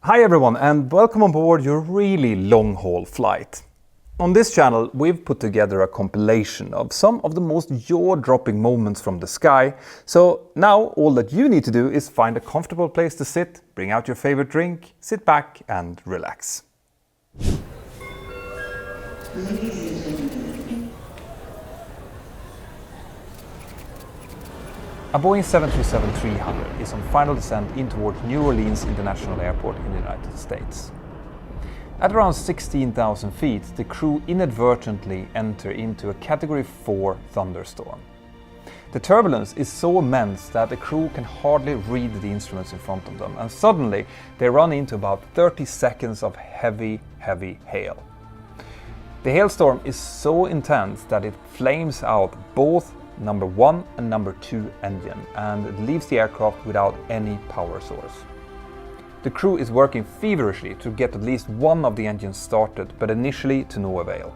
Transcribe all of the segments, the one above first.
Hi everyone and welcome on board your really long-haul flight. On this channel we've put together a compilation of some of the most jaw-dropping moments from the sky. So now all that you need to do is find a comfortable place to sit, bring out your favorite drink, sit back and relax. A Boeing 737-300 is on final descent in towards New Orleans International Airport in the United States. At around 16,000 feet, the crew inadvertently enter into a Category 4 thunderstorm. The turbulence is so immense that the crew can hardly read the instruments in front of them, and suddenly they run into about 30 seconds of heavy hail. The hailstorm is so intense that it flames out both number 1 and number 2 engine and it leaves the aircraft without any power source. The crew is working feverishly to get at least one of the engines started, but initially to no avail.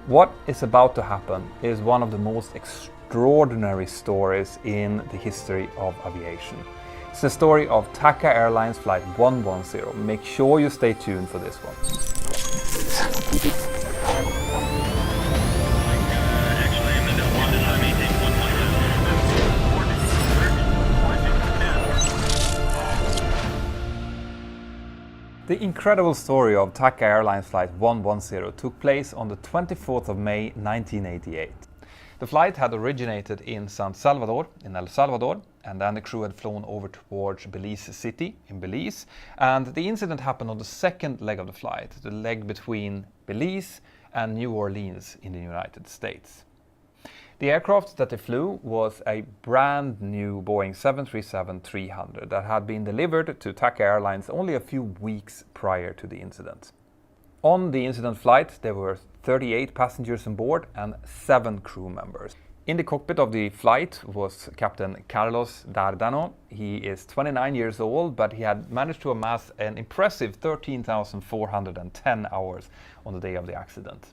What is about to happen is one of the most extraordinary stories in the history of aviation. It's the story of TACA Airlines Flight 110. Make sure you stay tuned for this one. The incredible story of TACA Airlines Flight 110 took place on the 24th of May 1988. The flight had originated in San Salvador, in El Salvador, and then the crew had flown over towards Belize City in Belize, and the incident happened on the second leg of the flight, the leg between Belize and New Orleans in the United States. The aircraft that they flew was a brand new Boeing 737-300 that had been delivered to TACA Airlines only a few weeks prior to the incident. On the incident flight there were 38 passengers on board and 7 crew members. In the cockpit of the flight was Captain Carlos Dardano. He is 29 years old, but he had managed to amass an impressive 13,410 hours on the day of the accident.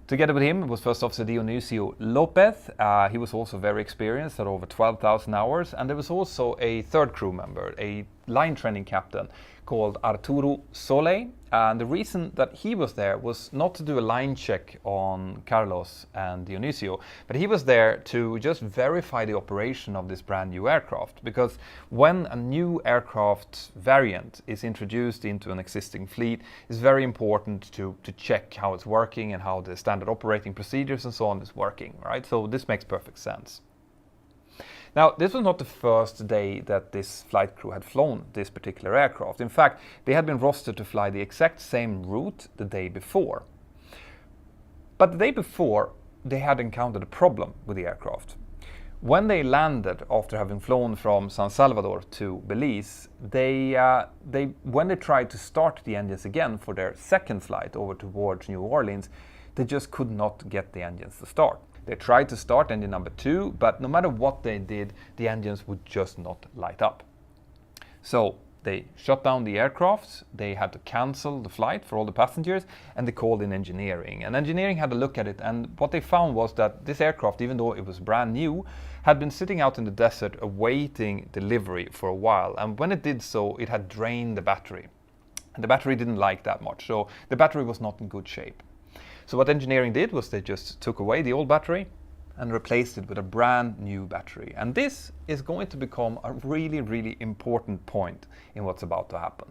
Together with him was First Officer Dionisio Lopez. He was also very experienced at over 12,000 hours, and there was also a third crew member, a line training captain called Arturo Soleil. And the reason that he was there was not to do a line check on Carlos and Dionisio, but he was there to just verify the operation of this brand new aircraft. Because when a new aircraft variant is introduced into an existing fleet, it's very important to check how it's working and how the standard operating procedures and so on is working, right? So this makes perfect sense. Now, this was not the first day that this flight crew had flown this particular aircraft. In fact, they had been rostered to fly the exact same route the day before. But the day before, they had encountered a problem with the aircraft. When they landed after having flown from San Salvador to Belize, when they tried to start the engines again for their second flight over towards New Orleans, they just could not get the engines to start. They tried to start engine number 2, but no matter what they did, the engines would just not light up. So they shut down the aircraft, they had to cancel the flight for all the passengers, and they called in engineering. And engineering had a look at it, and what they found was that this aircraft, even though it was brand new, had been sitting out in the desert awaiting delivery for a while. And when it did so, it had drained the battery. And the battery didn't like that much, so the battery was not in good shape. So what engineering did was they just took away the old battery and replaced it with a brand new battery. And this is going to become a really important point in what's about to happen.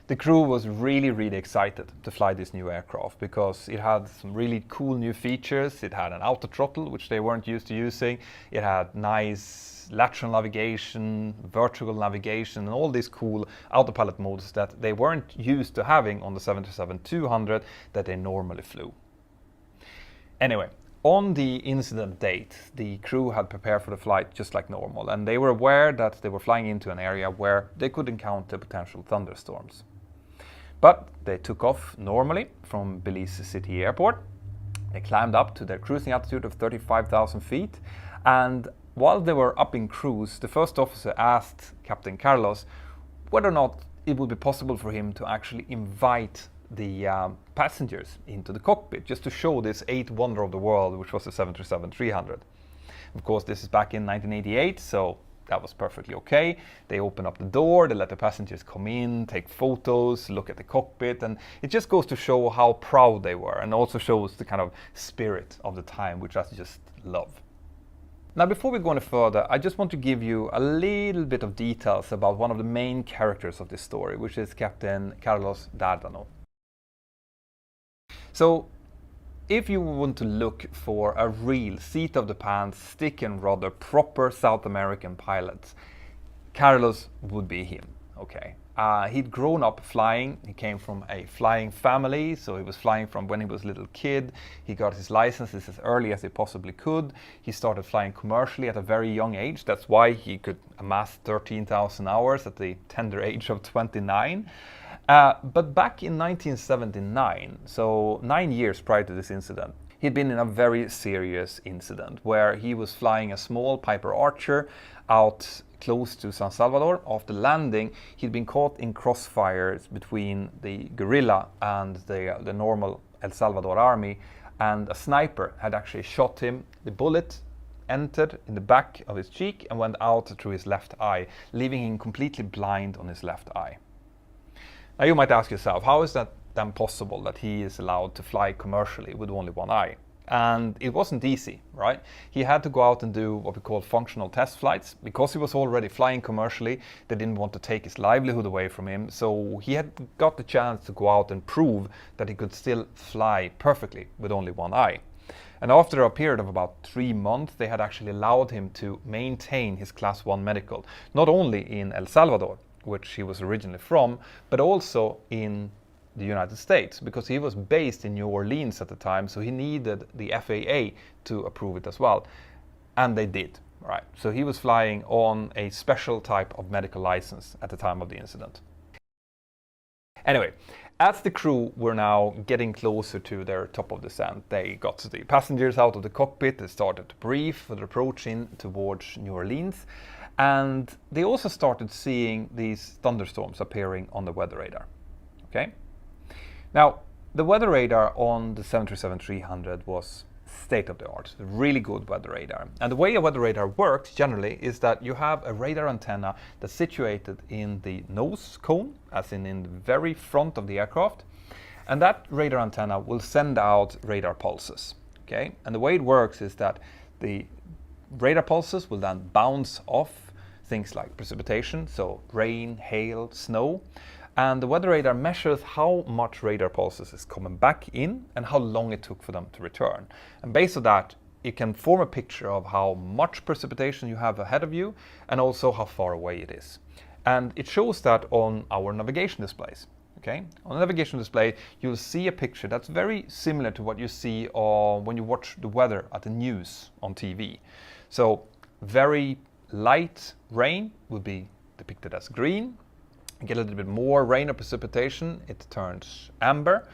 The crew was really excited to fly this new aircraft because it had some really cool new features. It had an auto throttle, which they weren't used to using. It had nice lateral navigation, vertical navigation, and all these cool autopilot modes that they weren't used to having on the 737-200 that they normally flew. Anyway, on the incident date, the crew had prepared for the flight just like normal, and they were aware that they were flying into an area where they could encounter potential thunderstorms. But they took off normally from Belize City Airport. They climbed up to their cruising altitude of 35,000 feet, and while they were up in cruise, the first officer asked Captain Carlos whether or not it would be possible for him to actually invite the passengers into the cockpit, just to show this eighth wonder of the world, which was the 737-300. Of course, this is back in 1988, so that was perfectly okay. They open up the door, they let the passengers come in, take photos, look at the cockpit, and it just goes to show how proud they were, and also shows the kind of spirit of the time, which I just love. Now, before we go any further, I just want to give you a little bit of details about one of the main characters of this story, which is Captain Carlos Dardano. So, if you want to look for a real seat-of-the-pants, stick-and-rudder, proper South American pilot, Carlos would be him, okay? He'd grown up flying. He came from a flying family, so he was flying from when he was a little kid. He got his licenses as early as he possibly could. He started flying commercially at a very young age. That's why he could amass 13,000 hours at the tender age of 29. But back in 1979, so 9 years prior to this incident, he'd been in a very serious incident where he was flying a small Piper Archer out close to San Salvador. After landing, he'd been caught in crossfires between the guerrilla and the normal El Salvador army, and a sniper had actually shot him. The bullet entered in the back of his cheek and went out through his left eye, leaving him completely blind on his left eye. Now you might ask yourself, how is that then possible that he is allowed to fly commercially with only one eye? And it wasn't easy, right? He had to go out and do what we call functional test flights. Because he was already flying commercially, they didn't want to take his livelihood away from him. So he had got the chance to go out and prove that he could still fly perfectly with only one eye. And after a period of about 3 months, they had actually allowed him to maintain his Class 1 medical, not only in El Salvador, which he was originally from, but also in the United States, because he was based in New Orleans at the time, so he needed the FAA to approve it as well. And they did, right? So he was flying on a special type of medical license at the time of the incident. Anyway, as the crew were now getting closer to their top of descent, they got the passengers out of the cockpit, they started to brief for the approach in towards New Orleans, and they also started seeing these thunderstorms appearing on the weather radar. Okay? Now, the weather radar on the 737-300 was state-of-the-art, a really good weather radar. And the way a weather radar works generally is that you have a radar antenna that's situated in the nose cone, as in the very front of the aircraft, and that radar antenna will send out radar pulses. Okay? And the way it works is that the radar pulses will then bounce off things like precipitation, so rain, hail, snow, and the weather radar measures how much radar pulses is coming back in and how long it took for them to return. And based on that, it can form a picture of how much precipitation you have ahead of you and also how far away it is. And it shows that on our navigation displays. Okay? On the navigation display, you'll see a picture that's very similar to what you see when you watch the weather at the news on TV. So very light rain would be depicted as green. Get a little bit more rain or precipitation, it turns amber,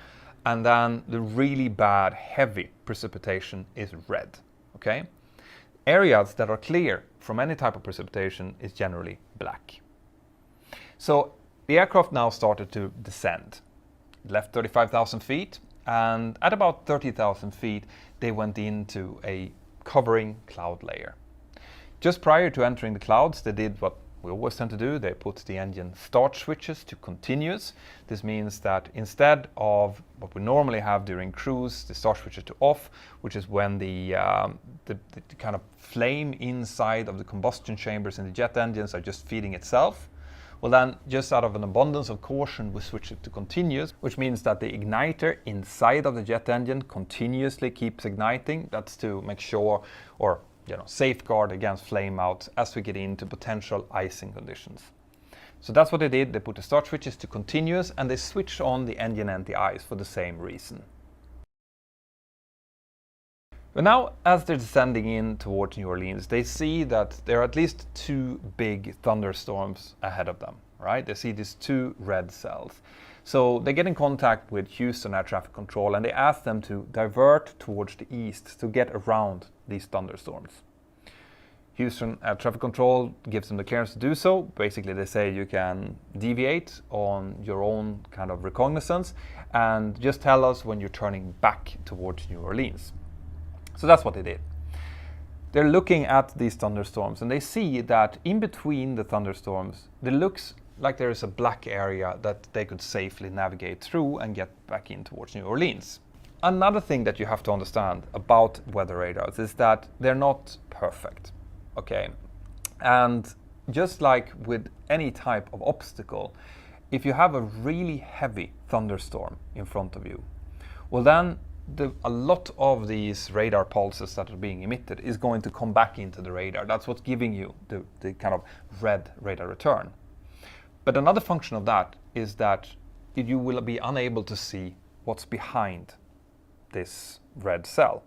and then the really bad heavy precipitation is red. Okay? Areas that are clear from any type of precipitation is generally black. So the aircraft now started to descend. It left 35,000 feet, and at about 30,000 feet they went into a covering cloud layer. Just prior to entering the clouds, they did what we always tend to do. They put the engine start switches to continuous. This means that instead of what we normally have during cruise, the start switches to off, which is when the kind of flame inside of the combustion chambers in the jet engines are just feeding itself. Well then, just out of an abundance of caution, we switch it to continuous, which means that the igniter inside of the jet engine continuously keeps igniting. That's to make sure, or safeguard against flame out as we get into potential icing conditions. So that's what they did. They put the start switches to continuous and they switched on the engine anti-ice for the same reason. But now, as they're descending in towards New Orleans, they see that there are at least 2 big thunderstorms ahead of them, right? They see these 2 red cells. So they get in contact with Houston Air Traffic Control and they ask them to divert towards the east to get around these thunderstorms. Houston Air Traffic Control gives them the clearance to do so. Basically, they say you can deviate on your own kind of reconnaissance and just tell us when you're turning back towards New Orleans. So that's what they did. They're looking at these thunderstorms and they see that in between the thunderstorms, there looks like there is a black area that they could safely navigate through and get back in towards New Orleans. Another thing that you have to understand about weather radars is that they're not perfect, okay? And just like with any type of obstacle, if you have a really heavy thunderstorm in front of you, well then a lot of these radar pulses that are being emitted is going to come back into the radar. That's what's giving you the kind of red radar return. But another function of that is that you will be unable to see what's behind this red cell.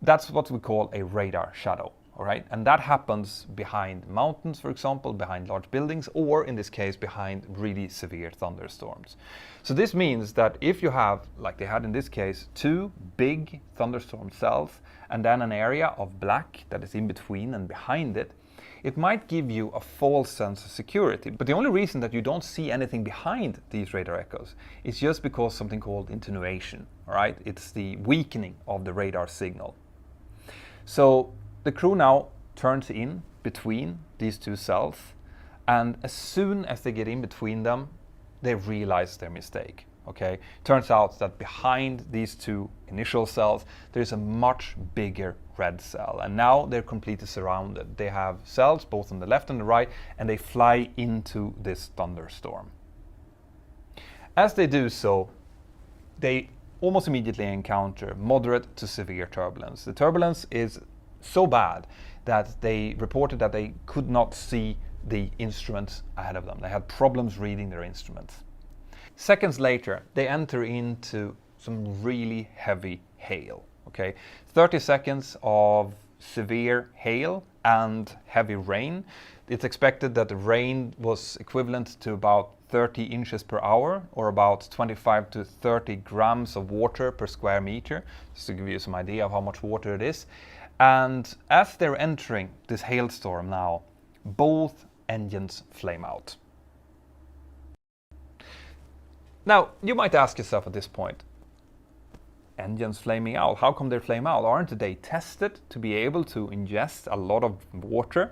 That's what we call a radar shadow. All right, and that happens behind mountains, for example, behind large buildings, or in this case, behind really severe thunderstorms. So this means that if you have, like they had in this case, two big thunderstorm cells and then an area of black that is in between and behind it, it might give you a false sense of security. But the only reason that you don't see anything behind these radar echoes is just because something called attenuation. All right, it's the weakening of the radar signal. So the crew now turns in between these two cells, and as soon as they get in between them, they realize their mistake. Okay, turns out that behind these two initial cells, there's a much bigger red cell, and now they're completely surrounded. They have cells both on the left and the right, and they fly into this thunderstorm. As they do so, they almost immediately encounter moderate to severe turbulence. The turbulence is so bad that they reported that they could not see the instruments ahead of them. They had problems reading their instruments. Seconds later, they enter into some really heavy hail. Okay, 30 seconds of severe hail and heavy rain. It's expected that the rain was equivalent to about 30 inches per hour, or about 25 to 30 grams of water per square meter, just to give you some idea of how much water it is. And as they're entering this hailstorm now, both engines flame out. Now, you might ask yourself at this point, engines flaming out, how come they flame out? Aren't they tested to be able to ingest a lot of water?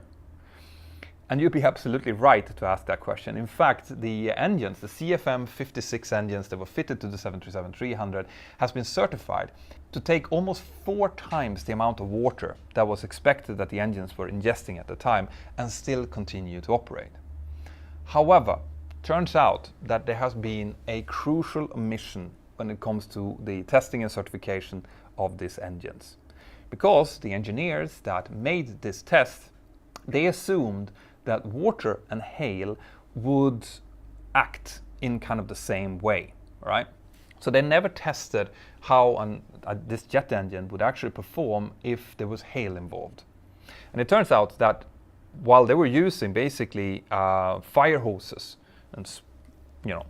And you'd be absolutely right to ask that question. In fact, the engines, the CFM56 engines that were fitted to the 737-300 has been certified to take almost 4 times the amount of water that was expected that the engines were ingesting at the time and still continue to operate. However, turns out that there has been a crucial omission when it comes to the testing and certification of these engines. Because the engineers that made this test, they assumed that water and hail would act in kind of the same way, right? So they never tested how this jet engine would actually perform if there was hail involved. And it turns out that while they were using basically fire hoses and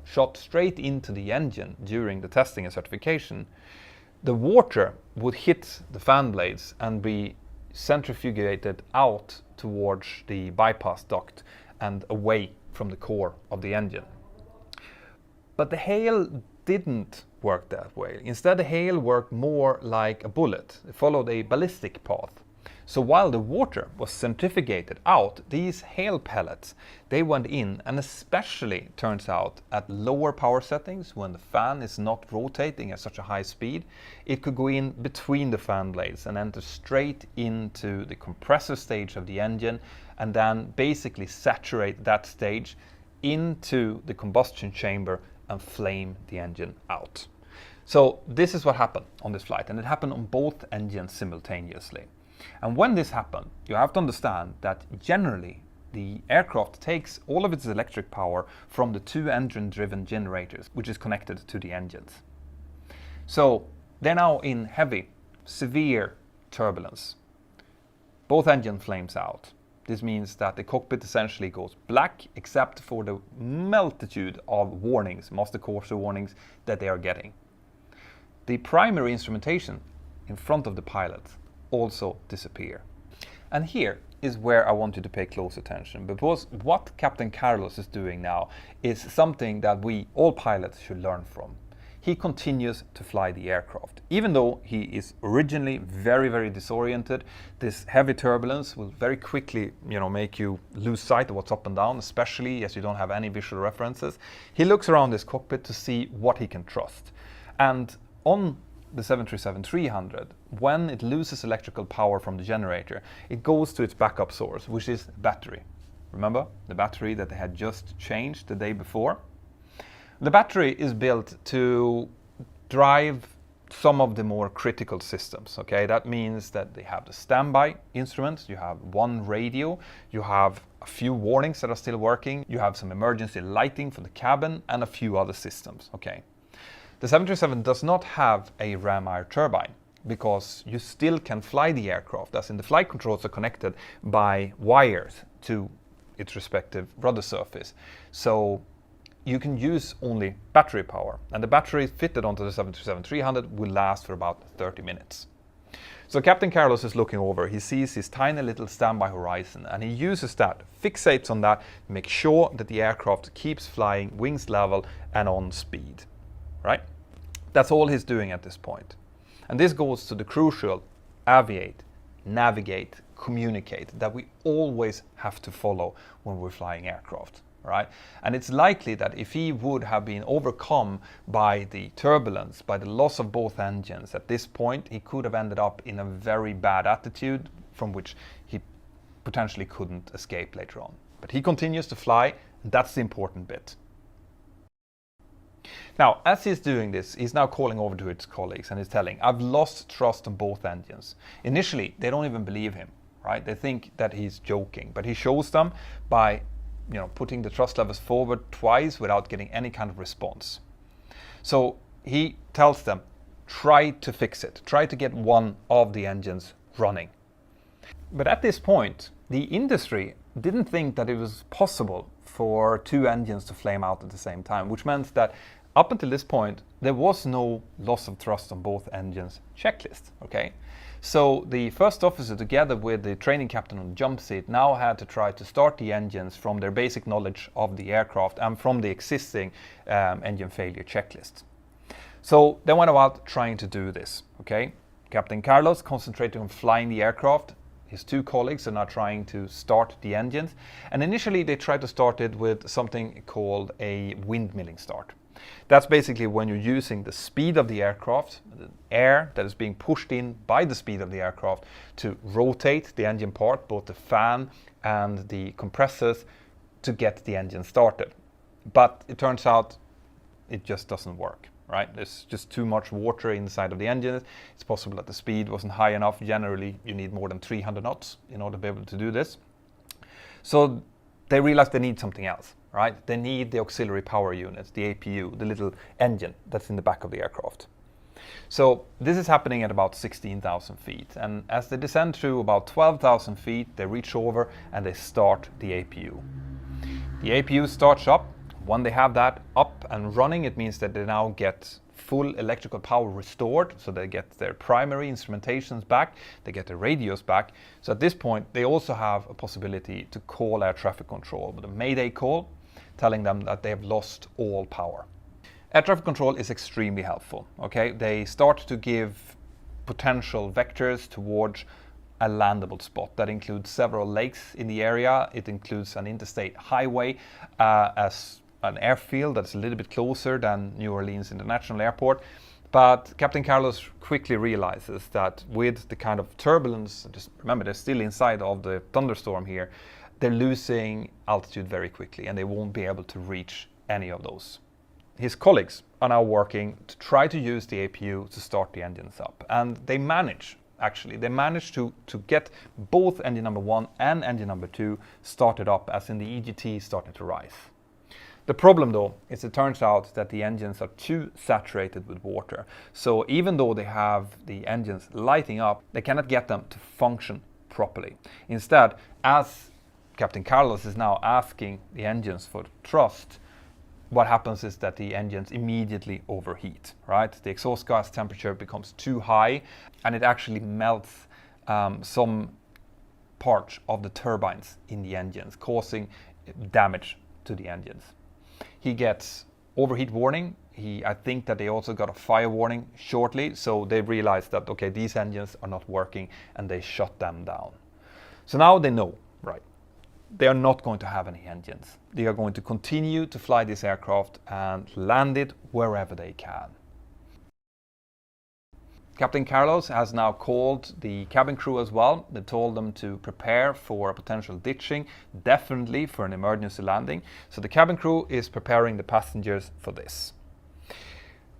shot straight into the engine during the testing and certification, the water would hit the fan blades and be centrifugated out towards the bypass duct and away from the core of the engine. But the hail didn't work that way. Instead, the hail worked more like a bullet. It followed a ballistic path. So while the water was centrifugated out, these hail pellets, they went in, and especially turns out at lower power settings, when the fan is not rotating at such a high speed, it could go in between the fan blades and enter straight into the compressor stage of the engine, and then basically saturate that stage into the combustion chamber and flame the engine out. So this is what happened on this flight, and it happened on both engines simultaneously. And when this happened, you have to understand that generally the aircraft takes all of its electric power from the 2 engine-driven generators, which is connected to the engines. So they're now in heavy, severe turbulence. Both engine flames out. This means that the cockpit essentially goes black, except for the multitude of warnings, master course warnings, that they are getting. The primary instrumentation in front of the pilot also disappear. And here is where I want you to pay close attention, because what Captain Carlos is doing now is something that we, all pilots, should learn from. he continues to fly the aircraft. Even though he is originally very, very disoriented, this heavy turbulence will very quickly, make you lose sight of what's up and down, especially as you don't have any visual references. He looks around this cockpit to see what he can trust. And on the 737-300, when it loses electrical power from the generator, it goes to its backup source, which is battery. Remember the battery that they had just changed the day before? The battery is built to drive some of the more critical systems, okay? That means that they have the standby instruments, you have one radio, you have a few warnings that are still working, you have some emergency lighting for the cabin, and a few other systems, okay? The 737 does not have a ram air turbine because you still can fly the aircraft, as in the flight controls are connected by wires to its respective rudder surface. So you can use only battery power, and the battery fitted onto the 737-300 will last for about 30 minutes. So Captain Carlos is looking over, he sees his tiny little standby horizon, and he uses that, fixates on that, make sure that the aircraft keeps flying wings level and on speed, right? That's all he's doing at this point. And this goes to the crucial aviate, navigate, communicate that we always have to follow when we're flying aircraft, right? And it's likely that if he would have been overcome by the turbulence, by the loss of both engines, at this point he could have ended up in a very bad attitude from which he potentially couldn't escape later on. But he continues to fly, and that's the important bit. Now, as he's doing this, he's now calling over to his colleagues and he's telling, I've lost trust on both engines. Initially, they don't even believe him, right? They think that he's joking, but he shows them by, putting the thrust levels forward twice without getting any kind of response. So he tells them, try to fix it. Try to get one of the engines running. But at this point, the industry didn't think that it was possible for two engines to flame out at the same time, which meant that up until this point, there was no loss of thrust on both engines checklist, okay? So the first officer, together with the training captain on the jump seat, now had to try to start the engines from their basic knowledge of the aircraft and from the existing engine failure checklist. So they went about trying to do this, okay? Captain Carlos concentrated on flying the aircraft. His two colleagues are now trying to start the engines. And initially they tried to start it with something called a windmilling start. That's basically when you're using the speed of the aircraft, the air that is being pushed in by the speed of the aircraft to rotate the engine part, both the fan and the compressors, to get the engine started. But it turns out it just doesn't work, right? There's just too much water inside of the engine. It's possible that the speed wasn't high enough. Generally, you need more than 300 knots in order to be able to do this. So they realized they need something else, right? They need the auxiliary power units, the APU, the little engine that's in the back of the aircraft. So this is happening at about 16,000 feet. And as they descend through about 12,000 feet, they reach over and they start the APU. The APU starts up. When they have that up and running, it means that they now get full electrical power restored, so they get their primary instrumentations back, they get their radios back. So at this point, they also have a possibility to call air traffic control with a mayday call, telling them that they have lost all power. Air traffic control is extremely helpful, okay? They start to give potential vectors towards a landable spot. That includes several lakes in the area. It includes an interstate highway as an airfield that's a little bit closer than New Orleans International Airport. But Captain Carlos quickly realizes that with the kind of turbulence, just remember they're still inside of the thunderstorm here, they're losing altitude very quickly and they won't be able to reach any of those. His colleagues are now working to try to use the APU to start the engines up. And they manage, actually, to get both engine number 1 and engine number 2 started up, as in the EGT starting to rise. The problem though is it turns out that the engines are too saturated with water. So even though they have the engines lighting up, they cannot get them to function properly. Instead, as Captain Carlos is now asking the engines for thrust, what happens is that the engines immediately overheat, right? The exhaust gas temperature becomes too high and it actually melts some parts of the turbines in the engines, causing damage to the engines. He gets overheat warning I think that they also got a fire warning shortly, so they realized that, okay, these engines are not working, and they shut them down. So now they know, right, they are not going to have any engines. They are going to continue to fly this aircraft and land it wherever they can. Captain Carlos has now called the cabin crew as well. They told them to prepare for a potential ditching, definitely for an emergency landing. So the cabin crew is preparing the passengers for this.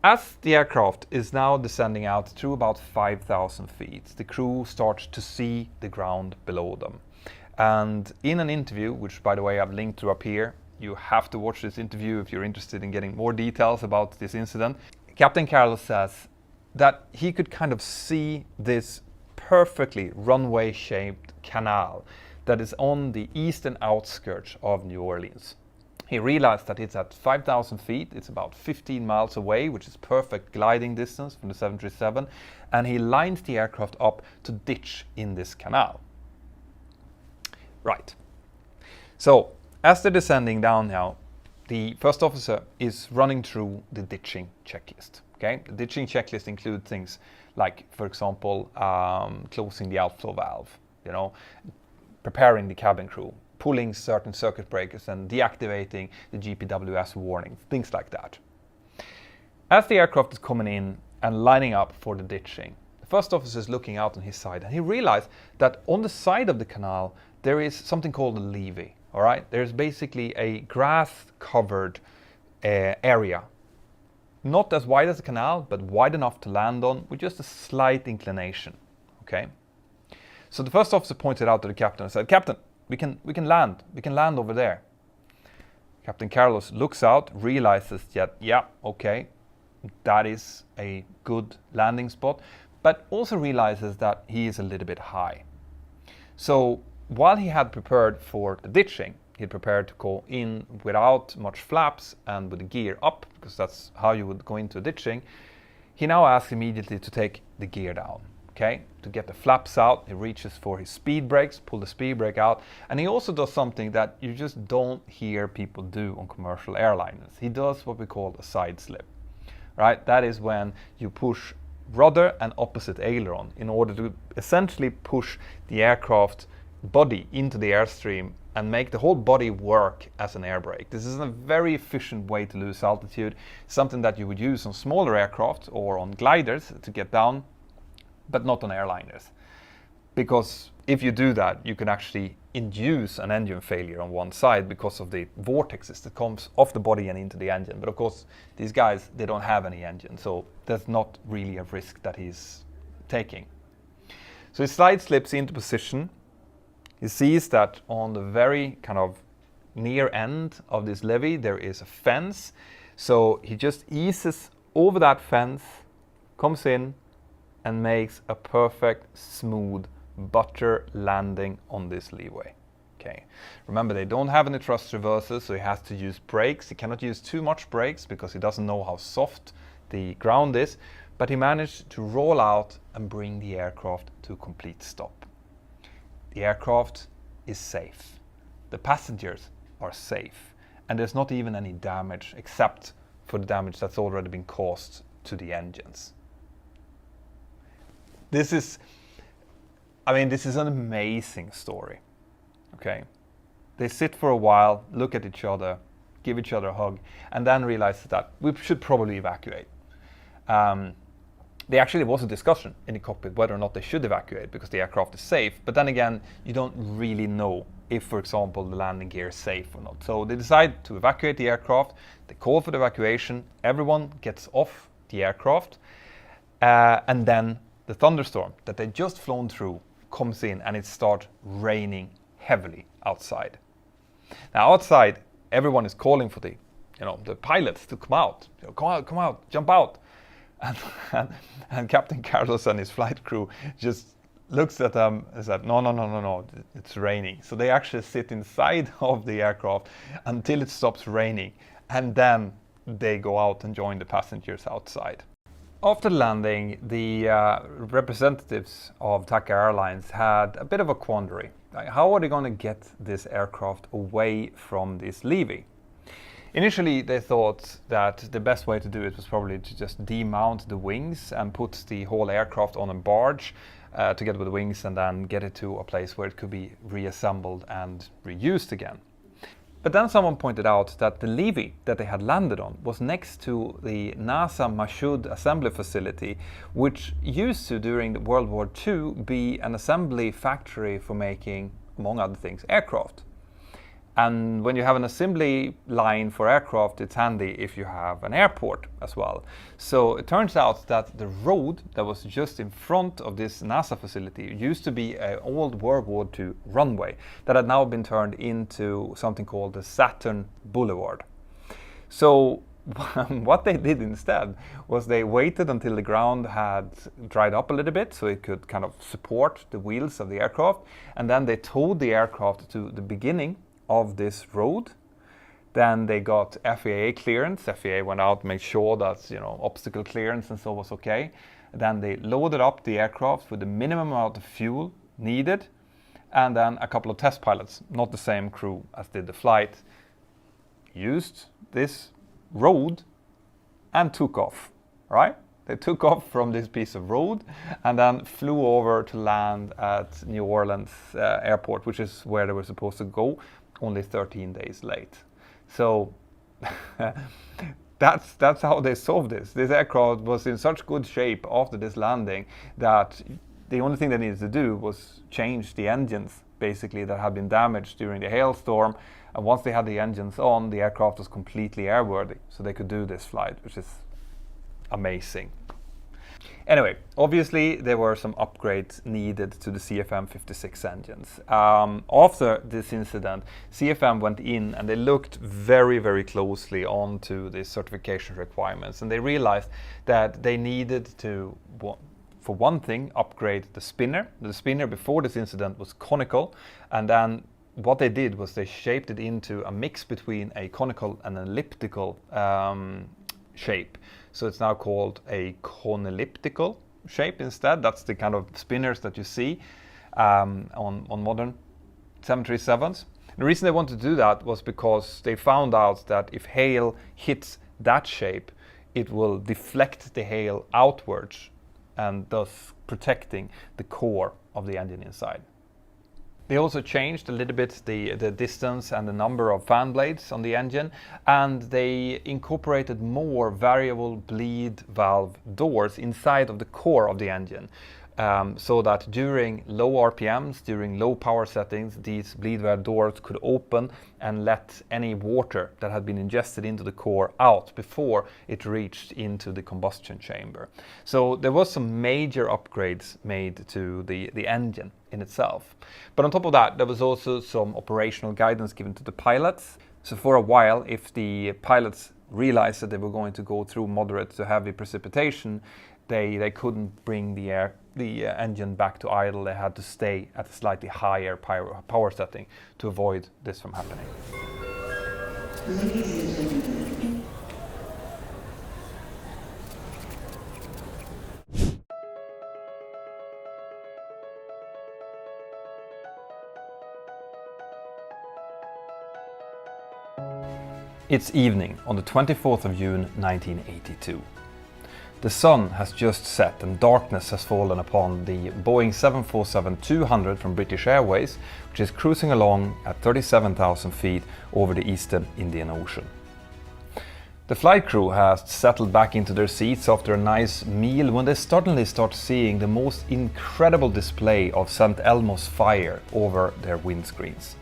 As the aircraft is now descending out through about 5,000 feet, the crew starts to see the ground below them. And in an interview, which by the way I've linked to up here, you have to watch this interview if you're interested in getting more details about this incident. Captain Carlos says that he could kind of see this perfectly runway-shaped canal that is on the eastern outskirts of New Orleans. He realized that it's at 5,000 feet, it's about 15 miles away, which is perfect gliding distance from the 737, and he lines the aircraft up to ditch in this canal. Right. So, as they're descending down now, the first officer is running through the ditching checklist. Okay? The ditching checklist includes things like, for example, closing the outflow valve, preparing the cabin crew, pulling certain circuit breakers and deactivating the GPWS warning, things like that. As the aircraft is coming in and lining up for the ditching, the first officer is looking out on his side, and he realized that on the side of the canal there is something called a levee. All right, there's basically a grass-covered area, not as wide as the canal, but wide enough to land on with just a slight inclination. Okay, so the first officer pointed out to the captain and said, "Captain, we can land over there." Captain Carlos looks out, realizes that, yeah, okay, that is a good landing spot, but also realizes that he is a little bit high. So while he had prepared for the ditching, he had prepared to go in without much flaps and with the gear up, because that's how you would go into a ditching. He now asks immediately to take the gear down, okay? To get the flaps out, he reaches for his speed brakes, pull the speed brake out, and he also does something that you just don't hear people do on commercial airliners. He does what we call a side slip, right? That is when you push rudder and opposite aileron in order to essentially push the aircraft body into the airstream and make the whole body work as an air brake. This is a very efficient way to lose altitude, something that you would use on smaller aircraft or on gliders to get down, but not on airliners. Because if you do that, you can actually induce an engine failure on one side because of the vortexes that comes off the body and into the engine. But of course, these guys, they don't have any engine, so that's not really a risk that he's taking. So he slide slips into position. He sees that on the very kind of near end of this levee there is a fence, so he just eases over that fence, comes in and makes a perfect smooth butter landing on this leeway. Okay. Remember, they don't have any thrust reversers, so he has to use brakes. He cannot use too much brakes because he doesn't know how soft the ground is, but he managed to roll out and bring the aircraft to a complete stop. The aircraft is safe. The passengers are safe. And there's not even any damage except for the damage that's already been caused to the engines. This is an amazing story. Okay. They sit for a while, look at each other, give each other a hug, and then realize that we should probably evacuate. There actually was a discussion in the cockpit whether or not they should evacuate because the aircraft is safe, but then again, you don't really know if, for example, the landing gear is safe or not. So they decide to evacuate the aircraft, they call for the evacuation, everyone gets off the aircraft, and then the thunderstorm that they just flown through comes in and it starts raining heavily outside. Now outside, everyone is calling for the pilots to come out, come out, jump out. And Captain Carlos and his flight crew just looks at them and said, no, it's raining. So they actually sit inside of the aircraft until it stops raining, and then they go out and join the passengers outside. After landing, the representatives of TACA Airlines had a bit of a quandary. How are they going to get this aircraft away from this levee? Initially, they thought that the best way to do it was probably to just demount the wings and put the whole aircraft on a barge together with the wings, and then get it to a place where it could be reassembled and reused again. But then someone pointed out that the levee that they had landed on was next to the NASA Mashud assembly facility, which used to, during World War II, be an assembly factory for making, among other things, aircraft. And when you have an assembly line for aircraft, it's handy if you have an airport as well. So it turns out that the road that was just in front of this NASA facility used to be an old World War II runway that had now been turned into something called the Saturn Boulevard. So what they did instead was they waited until the ground had dried up a little bit so it could kind of support the wheels of the aircraft, and then they towed the aircraft to the beginning of this road. Then they got FAA clearance. FAA went out, made sure that obstacle clearance and so was okay. Then they loaded up the aircraft with the minimum amount of fuel needed, and then a couple of test pilots, not the same crew as did the flight, used this road and took off, right? They took off from this piece of road and then flew over to land at New Orleans airport, which is where they were supposed to go, only 13 days late. So that's how they solved this. This aircraft was in such good shape after this landing that the only thing they needed to do was change the engines, basically, that had been damaged during the hailstorm. And once they had the engines on, the aircraft was completely airworthy, so they could do this flight, which is amazing. Anyway, obviously there were some upgrades needed to the CFM56 engines. After this incident, CFM went in and they looked very, very closely onto the certification requirements, and they realized that they needed to, for one thing, upgrade the spinner. The spinner before this incident was conical, and then what they did was they shaped it into a mix between a conical and an elliptical shape. So it's now called a conelliptical shape instead. That's the kind of spinners that you see on modern 737s. The reason they wanted to do that was because they found out that if hail hits that shape, it will deflect the hail outwards and thus protecting the core of the engine inside. They also changed a little bit the distance and the number of fan blades on the engine, and they incorporated more variable bleed valve doors inside of the core of the engine, so that during low RPMs, during low power settings, these bleed valve doors could open and let any water that had been ingested into the core out before it reached into the combustion chamber. So there was some major upgrades made to the engine in itself. But on top of that, there was also some operational guidance given to the pilots. So for a while, if the pilots realized that they were going to go through moderate to heavy precipitation, they couldn't bring the engine back to idle. They had to stay at a slightly higher power setting to avoid this from happening. It's evening on the 24th of June 1982. The sun has just set and darkness has fallen upon the Boeing 747-200 from British Airways, which is cruising along at 37,000 feet over the eastern Indian Ocean. The flight crew has settled back into their seats after a nice meal when they suddenly start seeing the most incredible display of St. Elmo's fire over their windscreens.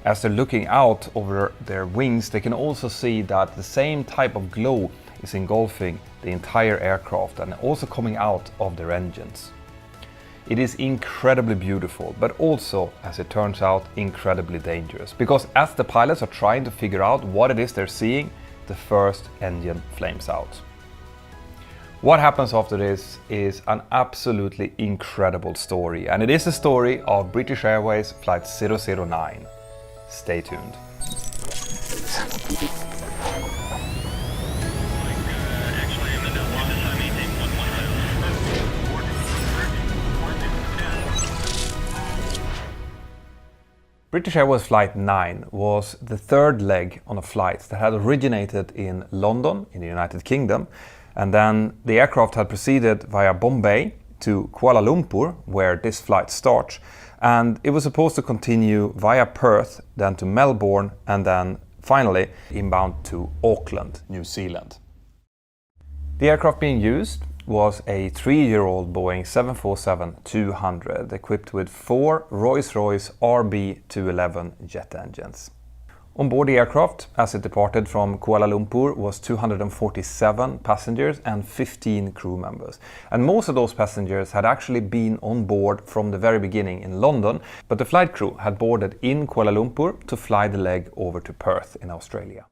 As they're looking out over their wings, they can also see that the same type of glow is engulfing the entire aircraft and also coming out of their engines. It is incredibly beautiful, but also, as it turns out, incredibly dangerous, because as the pilots are trying to figure out what it is they're seeing, the first engine flames out. What happens after this is an absolutely incredible story, and it is the story of British Airways Flight 009. Stay tuned. British Airways Flight 9 was the third leg on a flight that had originated in London in the United Kingdom, and then the aircraft had proceeded via Bombay to Kuala Lumpur, where this flight starts, and it was supposed to continue via Perth, then to Melbourne, and then finally inbound to Auckland, New Zealand. The aircraft being used was a 3-year-old Boeing 747-200 equipped with 4 Rolls-Royce RB211 jet engines. On board the aircraft, as it departed from Kuala Lumpur, was 247 passengers and 15 crew members. And most of those passengers had actually been on board from the very beginning in London, but the flight crew had boarded in Kuala Lumpur to fly the leg over to Perth in Australia.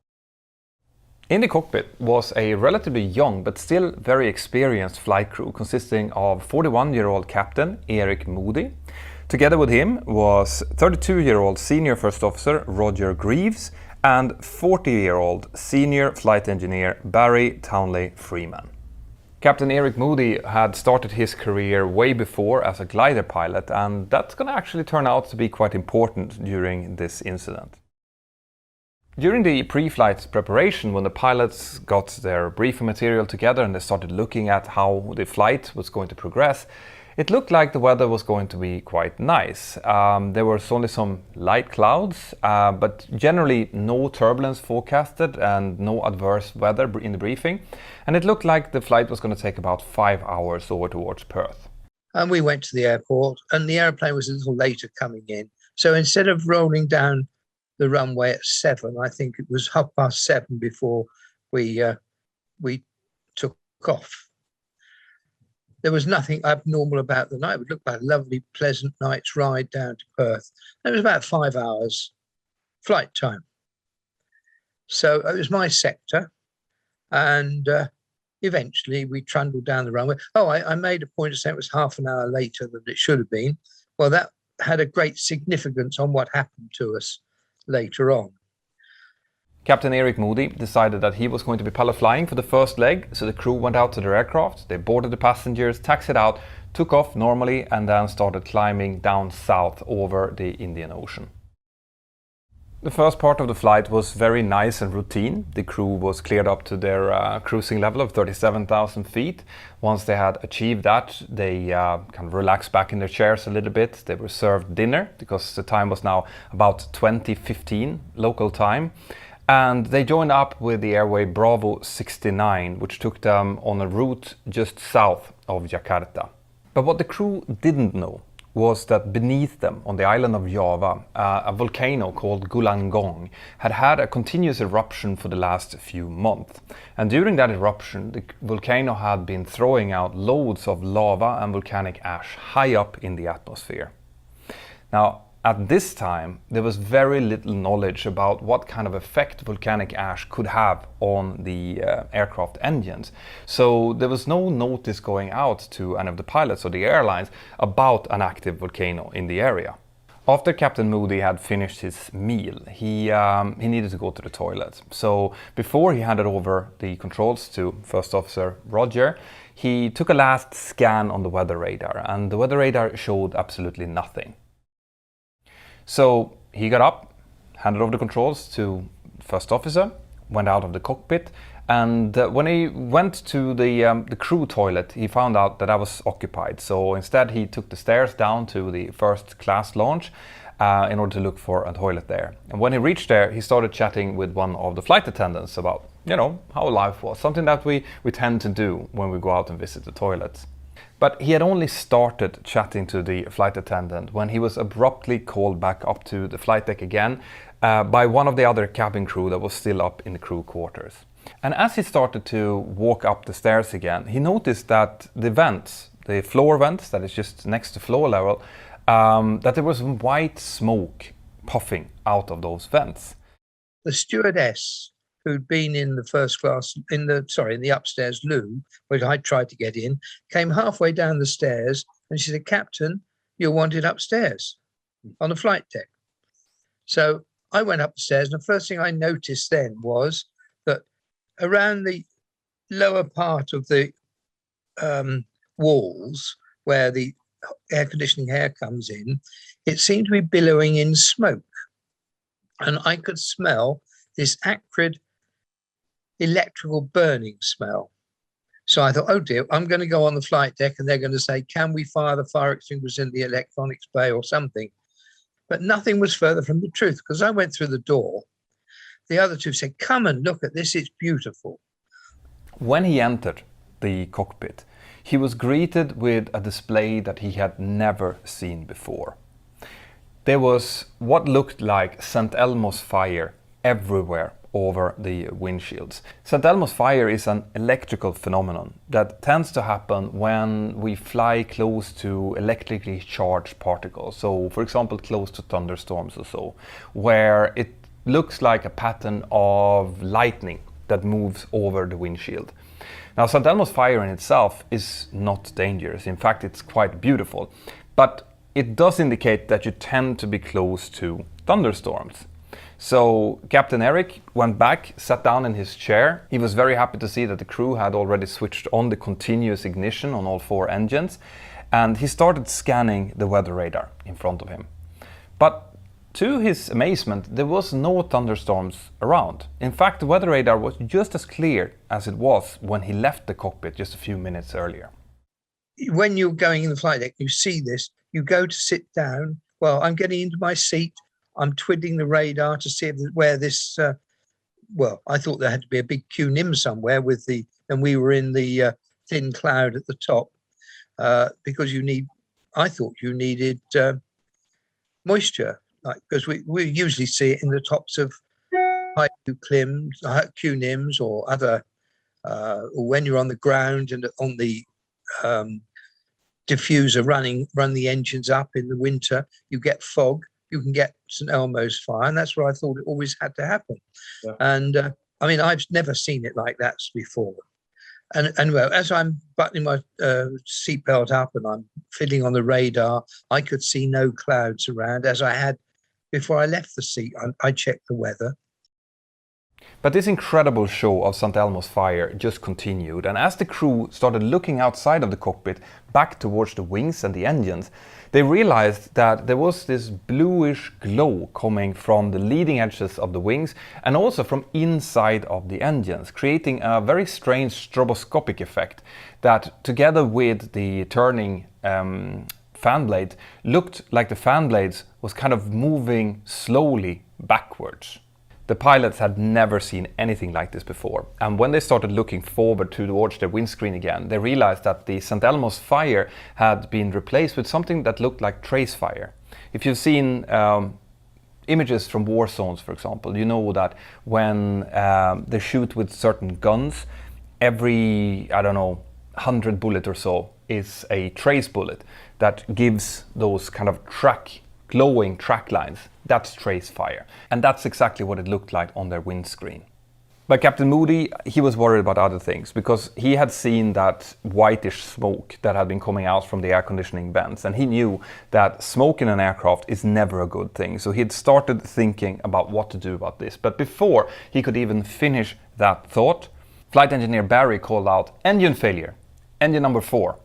In the cockpit was a relatively young but still very experienced flight crew consisting of 41-year-old Captain Eric Moody. Together with him was 32-year-old Senior First Officer Roger Greaves and 40-year-old Senior Flight Engineer Barry Townley Freeman. Captain Eric Moody had started his career way before as a glider pilot, and that's going to actually turn out to be quite important during this incident. During the pre-flight preparation, when the pilots got their briefing material together and they started looking at how the flight was going to progress, it looked like the weather was going to be quite nice. There was only some light clouds, but generally no turbulence forecasted and no adverse weather in the briefing. And it looked like the flight was going to take about 5 hours over towards Perth. And we went to the airport and the airplane was a little later coming in. So instead of rolling down the runway at 7, I think it was 7:30 before we took off. There was nothing abnormal about the night. It looked like a lovely, pleasant night's ride down to Perth. And it was about 5 hours flight time. So it was my sector. And eventually we trundled down the runway. Oh, I made a point of saying it was half an hour later than it should have been. Well, that had a great significance on what happened to us later on. Captain Eric Moody decided that he was going to be pilot flying for the first leg, so the crew went out to their aircraft, they boarded the passengers, taxied out, took off normally, and then started climbing down south over the Indian Ocean. The first part of the flight was very nice and routine. The crew was cleared up to their cruising level of 37,000 feet. Once they had achieved that, they kind of relaxed back in their chairs a little bit. They were served dinner because the time was now about 20:15 local time. And they joined up with the airway Bravo 69, which took them on a route just south of Jakarta. But what the crew didn't know was that beneath them, on the island of Java, a volcano called Gulangong had had a continuous eruption for the last few months. And during that eruption, the volcano had been throwing out loads of lava and volcanic ash high up in the atmosphere. Now, at this time, there was very little knowledge about what kind of effect volcanic ash could have on the aircraft engines. So there was no notice going out to any of the pilots or the airlines about an active volcano in the area. After Captain Moody had finished his meal, he needed to go to the toilet. So before he handed over the controls to First Officer Roger, he took a last scan on the weather radar, and the weather radar showed absolutely nothing. So he got up, handed over the controls to First Officer, went out of the cockpit, and when he went to the crew toilet, he found out that was occupied. So instead he took the stairs down to the first class lounge in order to look for a toilet there. And when he reached there, he started chatting with one of the flight attendants about, how life was, something that we tend to do when we go out and visit the toilets. But he had only started chatting to the flight attendant when he was abruptly called back up to the flight deck again by one of the other cabin crew that was still up in the crew quarters. And as he started to walk up the stairs again, he noticed that the vents, the floor vents that is just next to floor level, that there was white smoke puffing out of those vents. The stewardess who'd been in the first class, in the upstairs loo, which I tried to get in, came halfway down the stairs and she said, "Captain, you're wanted upstairs on the flight deck." So I went up the stairs, and the first thing I noticed then was that around the lower part of the walls, where the air conditioning air comes in, it seemed to be billowing in smoke. And I could smell this acrid electrical burning smell. So I thought, oh dear, I'm going to go on the flight deck and they're going to say, can we fire the fire extinguishers in the electronics bay or something? But nothing was further from the truth, because I went through the door. The other two said, come and look at this, it's beautiful. When he entered the cockpit, he was greeted with a display that he had never seen before. There was what looked like St. Elmo's fire everywhere over the windshields. St. Elmo's fire is an electrical phenomenon that tends to happen when we fly close to electrically charged particles. So, for example, close to thunderstorms or so, where it looks like a pattern of lightning that moves over the windshield. Now, St. Elmo's fire in itself is not dangerous. In fact, it's quite beautiful. But it does indicate that you tend to be close to thunderstorms. So Captain Eric went back, sat down in his chair. He was very happy to see that the crew had already switched on the continuous ignition on all 4 engines, and he started scanning the weather radar in front of him. But to his amazement, there was no thunderstorms around. In fact, the weather radar was just as clear as it was when he left the cockpit just a few minutes earlier. When you're going in the flight deck, you see this, you go to sit down. Well, I'm getting into my seat. I'm twiddling the radar to see where this, well, I thought there had to be a big QNIM somewhere and we were in the thin cloud at the top, because I thought you needed moisture, because we usually see it in the tops of high QNIMs or other, or when you're on the ground and on the diffuser run the engines up in the winter, you get fog. You can get St. Elmo's fire, and that's what I thought it always had to happen. Yeah. And I mean, I've never seen it like that before. And well, as I'm buttoning my seatbelt up and I'm fiddling on the radar, I could see no clouds around, as I had before I left the seat. I checked the weather. But this incredible show of St. Elmo's fire just continued, and as the crew started looking outside of the cockpit back towards the wings and the engines, they realized that there was this bluish glow coming from the leading edges of the wings and also from inside of the engines, creating a very strange stroboscopic effect that, together with the turning fan blade, looked like the fan blades was kind of moving slowly backwards. The pilots had never seen anything like this before, and when they started looking forward towards their windscreen again, they realized that the St. Elmo's fire had been replaced with something that looked like trace fire. If you've seen images from war zones, for example, you know that when they shoot with certain guns, every, 100 bullet or so is a trace bullet that gives those kind of glowing track lines. That's trace fire. And that's exactly what it looked like on their windscreen. But Captain Moody, he was worried about other things, because he had seen that whitish smoke that had been coming out from the air conditioning vents, and he knew that smoke in an aircraft is never a good thing. So he had started thinking about what to do about this. But before he could even finish that thought, Flight Engineer Barry called out, "Engine failure, engine number 4.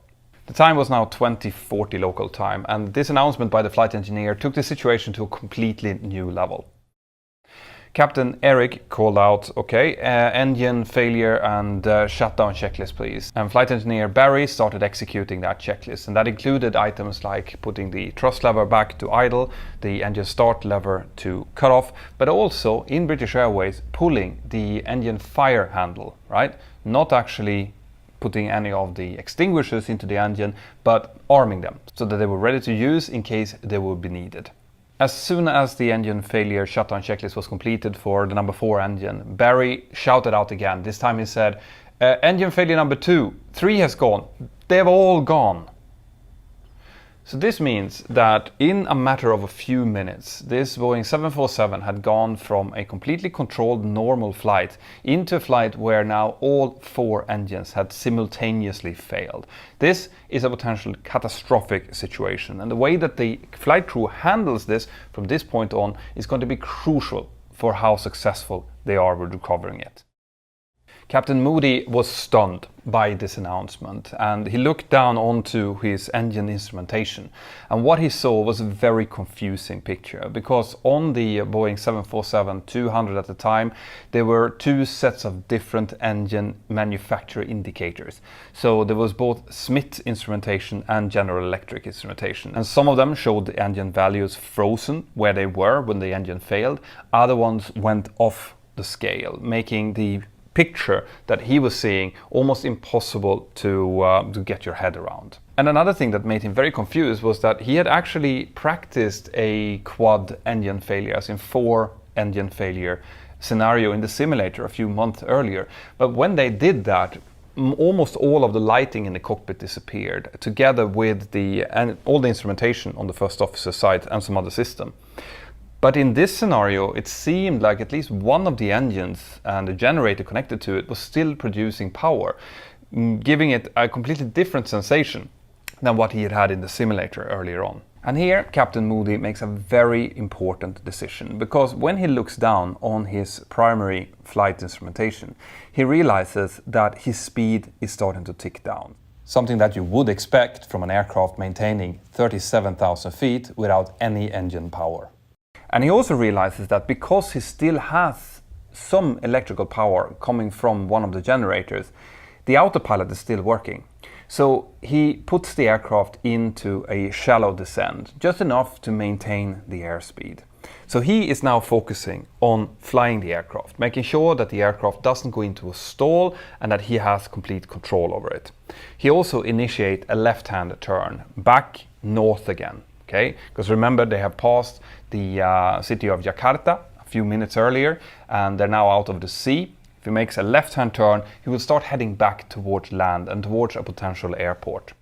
The time was now 2040 local time, and this announcement by the flight engineer took the situation to a completely new level. Captain Eric called out, "Okay, engine failure and shutdown checklist, please." And flight engineer Barry started executing that checklist, and that included items like putting the thrust lever back to idle, the engine start lever to cut off, but also, in British Airways, pulling the engine fire handle, right? Not actually putting any of the extinguishers into the engine, but arming them so that they were ready to use in case they would be needed. As soon as the engine failure shutdown checklist was completed for the number 4 engine, Barry shouted out again. This time he said, "Engine failure number 2, 3 has gone. They've all gone." So this means that in a matter of a few minutes, this Boeing 747 had gone from a completely controlled normal flight into a flight where now all 4 engines had simultaneously failed. This is a potential catastrophic situation, and the way that the flight crew handles this from this point on is going to be crucial for how successful they are with recovering it. Captain Moody was stunned by this announcement, and he looked down onto his engine instrumentation, and what he saw was a very confusing picture, because on the Boeing 747-200 at the time there were two sets of different engine manufacturer indicators. So there was both Smith instrumentation and General Electric instrumentation, and some of them showed the engine values frozen where they were when the engine failed. Other ones went off the scale, making the picture that he was seeing almost impossible to get your head around. And another thing that made him very confused was that he had actually practiced a quad engine failure, as in 4 engine failure scenario in the simulator a few months earlier. But when they did that, almost all of the lighting in the cockpit disappeared, together with all the instrumentation on the first officer's side and some other system. But in this scenario, it seemed like at least one of the engines and the generator connected to it was still producing power, giving it a completely different sensation than what he had had in the simulator earlier on. And here Captain Moody makes a very important decision, because when he looks down on his primary flight instrumentation, he realizes that his speed is starting to tick down. Something that you would expect from an aircraft maintaining 37,000 feet without any engine power. And he also realizes that because he still has some electrical power coming from one of the generators, the autopilot is still working. So he puts the aircraft into a shallow descent, just enough to maintain the airspeed. So he is now focusing on flying the aircraft, making sure that the aircraft doesn't go into a stall and that he has complete control over it. He also initiates a left-hand turn back north again. Okay, because remember, they have passed the city of Jakarta a few minutes earlier, and they're now out of the sea. If he makes a left-hand turn, he will start heading back towards land and towards a potential airport.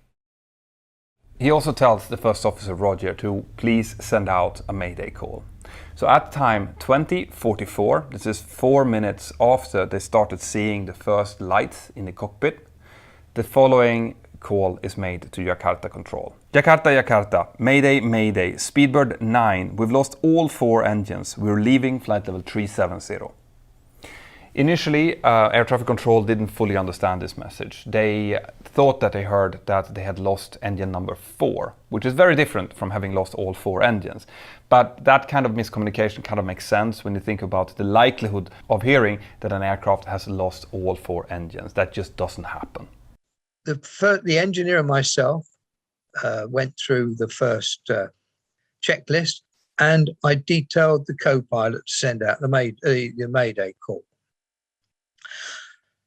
He also tells the first officer, Roger, to please send out a mayday call. So at time 20:44, this is 4 minutes after they started seeing the first lights in the cockpit, the following call is made to Jakarta control. Jakarta, Jakarta, mayday, mayday, Speedbird 9, we've lost all 4 engines, we're leaving flight level 370. Initially, air traffic control didn't fully understand this message. They thought that they heard that they had lost engine number 4, which is very different from having lost all 4 engines. But that kind of miscommunication kind of makes sense when you think about the likelihood of hearing that an aircraft has lost all 4 engines. That just doesn't happen. The engineer and myself went through the first checklist, and I detailed the co-pilot to send out the mayday call,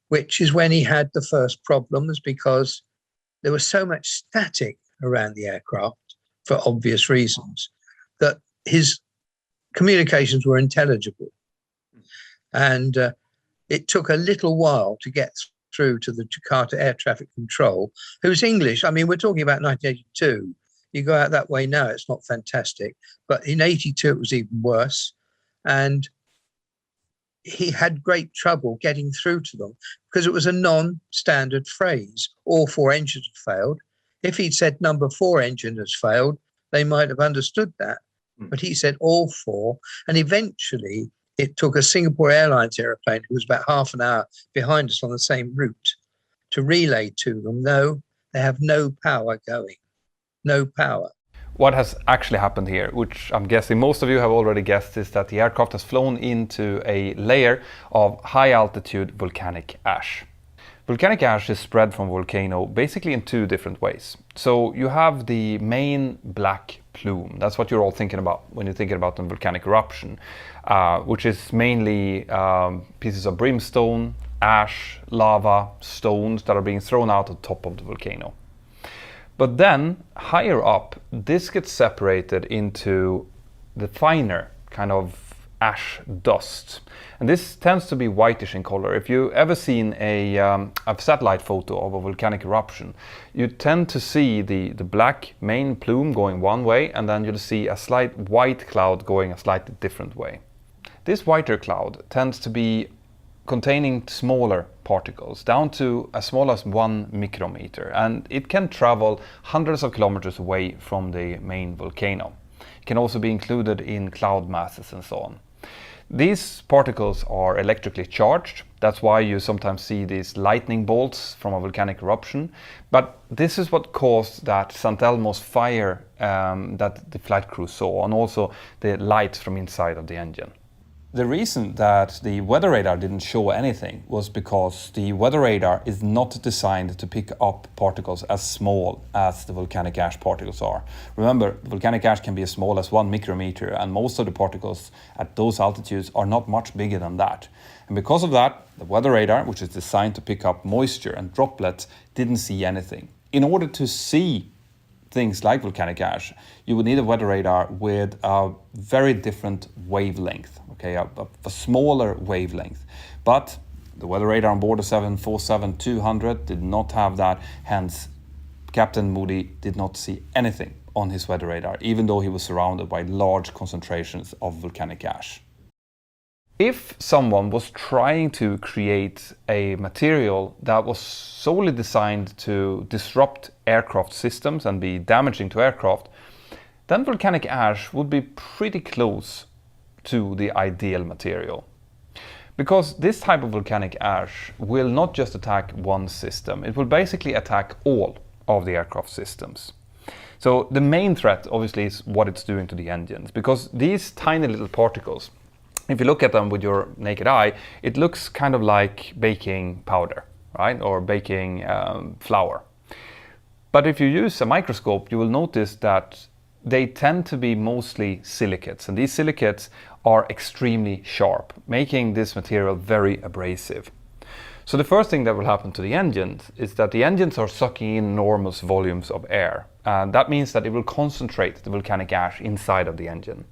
which is when he had the first problems, because there was so much static around the aircraft for obvious reasons that his communications were intelligible. And it took a little while to get through to the Jakarta Air Traffic Control, who's English. I mean, we're talking about 1982. You go out that way now, it's not fantastic. But in 82, it was even worse. And he had great trouble getting through to them because it was a non-standard phrase. All 4 engines had failed. If he'd said number 4 engine has failed, they might have understood that. But he said all 4. And eventually, it took a Singapore Airlines aeroplane, who was about half an hour behind us on the same route, to relay to them, no, they have no power going. No power. What has actually happened here, which I'm guessing most of you have already guessed, is that the aircraft has flown into a layer of high-altitude volcanic ash. Volcanic ash is spread from volcano basically in 2 different ways. So you have the main black plume. That's what you're all thinking about when you're thinking about a volcanic eruption, which is mainly pieces of brimstone, ash, lava, stones that are being thrown out on top of the volcano. But then, higher up, this gets separated into the finer kind of ash dust. And this tends to be whitish in color. If you've ever seen a satellite photo of a volcanic eruption, you tend to see the black main plume going one way, and then you'll see a slight white cloud going a slightly different way. This whiter cloud tends to be containing smaller particles, down to as small as 1 micrometer, and it can travel hundreds of kilometers away from the main volcano. It can also be included in cloud masses and so on. These particles are electrically charged, That's why you sometimes see these lightning bolts from a volcanic eruption. But this is what caused that St. Elmo's fire that the flight crew saw, and also the light from inside of the engine. The reason that the weather radar didn't show anything was because the weather radar is not designed to pick up particles as small as the volcanic ash particles are. Remember, the volcanic ash can be as small as 1 micrometer, and most of the particles at those altitudes are not much bigger than that. And because of that, the weather radar, which is designed to pick up moisture and droplets, didn't see anything. In order to see things like volcanic ash, you would need a weather radar with a very different wavelength, okay, a smaller wavelength. But the weather radar on board the 747-200 did not have that, hence Captain Moody did not see anything on his weather radar, even though he was surrounded by large concentrations of volcanic ash. If someone was trying to create a material that was solely designed to disrupt aircraft systems and be damaging to aircraft, then volcanic ash would be pretty close to the ideal material. Because this type of volcanic ash will not just attack one system, it will basically attack all of the aircraft systems. So the main threat obviously is what it's doing to the engines, because these tiny little particles, if you look at them with your naked eye, it looks kind of like baking powder, right? Or baking flour. But if you use a microscope, you will notice that they tend to be mostly silicates. And these silicates are extremely sharp, making this material very abrasive. So the first thing that will happen to the engines is that the engines are sucking in enormous volumes of air. And that means that it will concentrate the volcanic ash inside of the engine.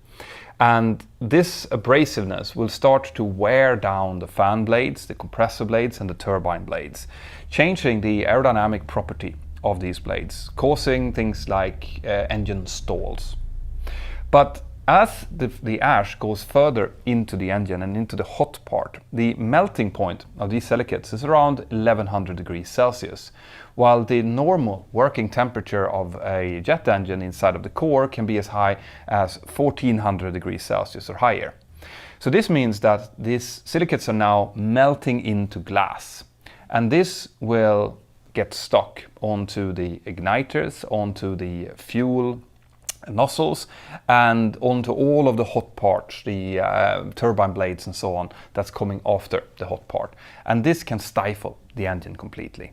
And this abrasiveness will start to wear down the fan blades, the compressor blades, and the turbine blades, changing the aerodynamic property of these blades, causing things like engine stalls. But as the ash goes further into the engine and into the hot part, the melting point of these silicates is around 1100 degrees Celsius, while the normal working temperature of a jet engine inside of the core can be as high as 1400 degrees Celsius or higher. So this means that these silicates are now melting into glass, and this will get stuck onto the igniters, onto the fuel nozzles, and onto all of the hot parts, the turbine blades and so on, that's coming after the hot part. And this can stifle the engine completely.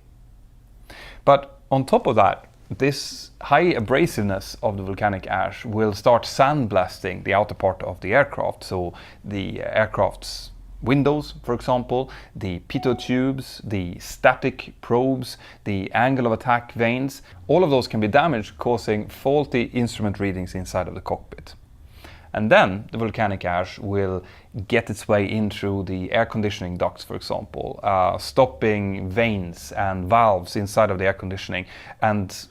But on top of that, this high abrasiveness of the volcanic ash will start sandblasting the outer part of the aircraft. So the aircraft's windows, for example, the pitot tubes, the static probes, the angle of attack vanes, all of those can be damaged, causing faulty instrument readings inside of the cockpit. And then the volcanic ash will get its way in through the air conditioning ducts, for example, stopping vanes and valves inside of the air conditioning and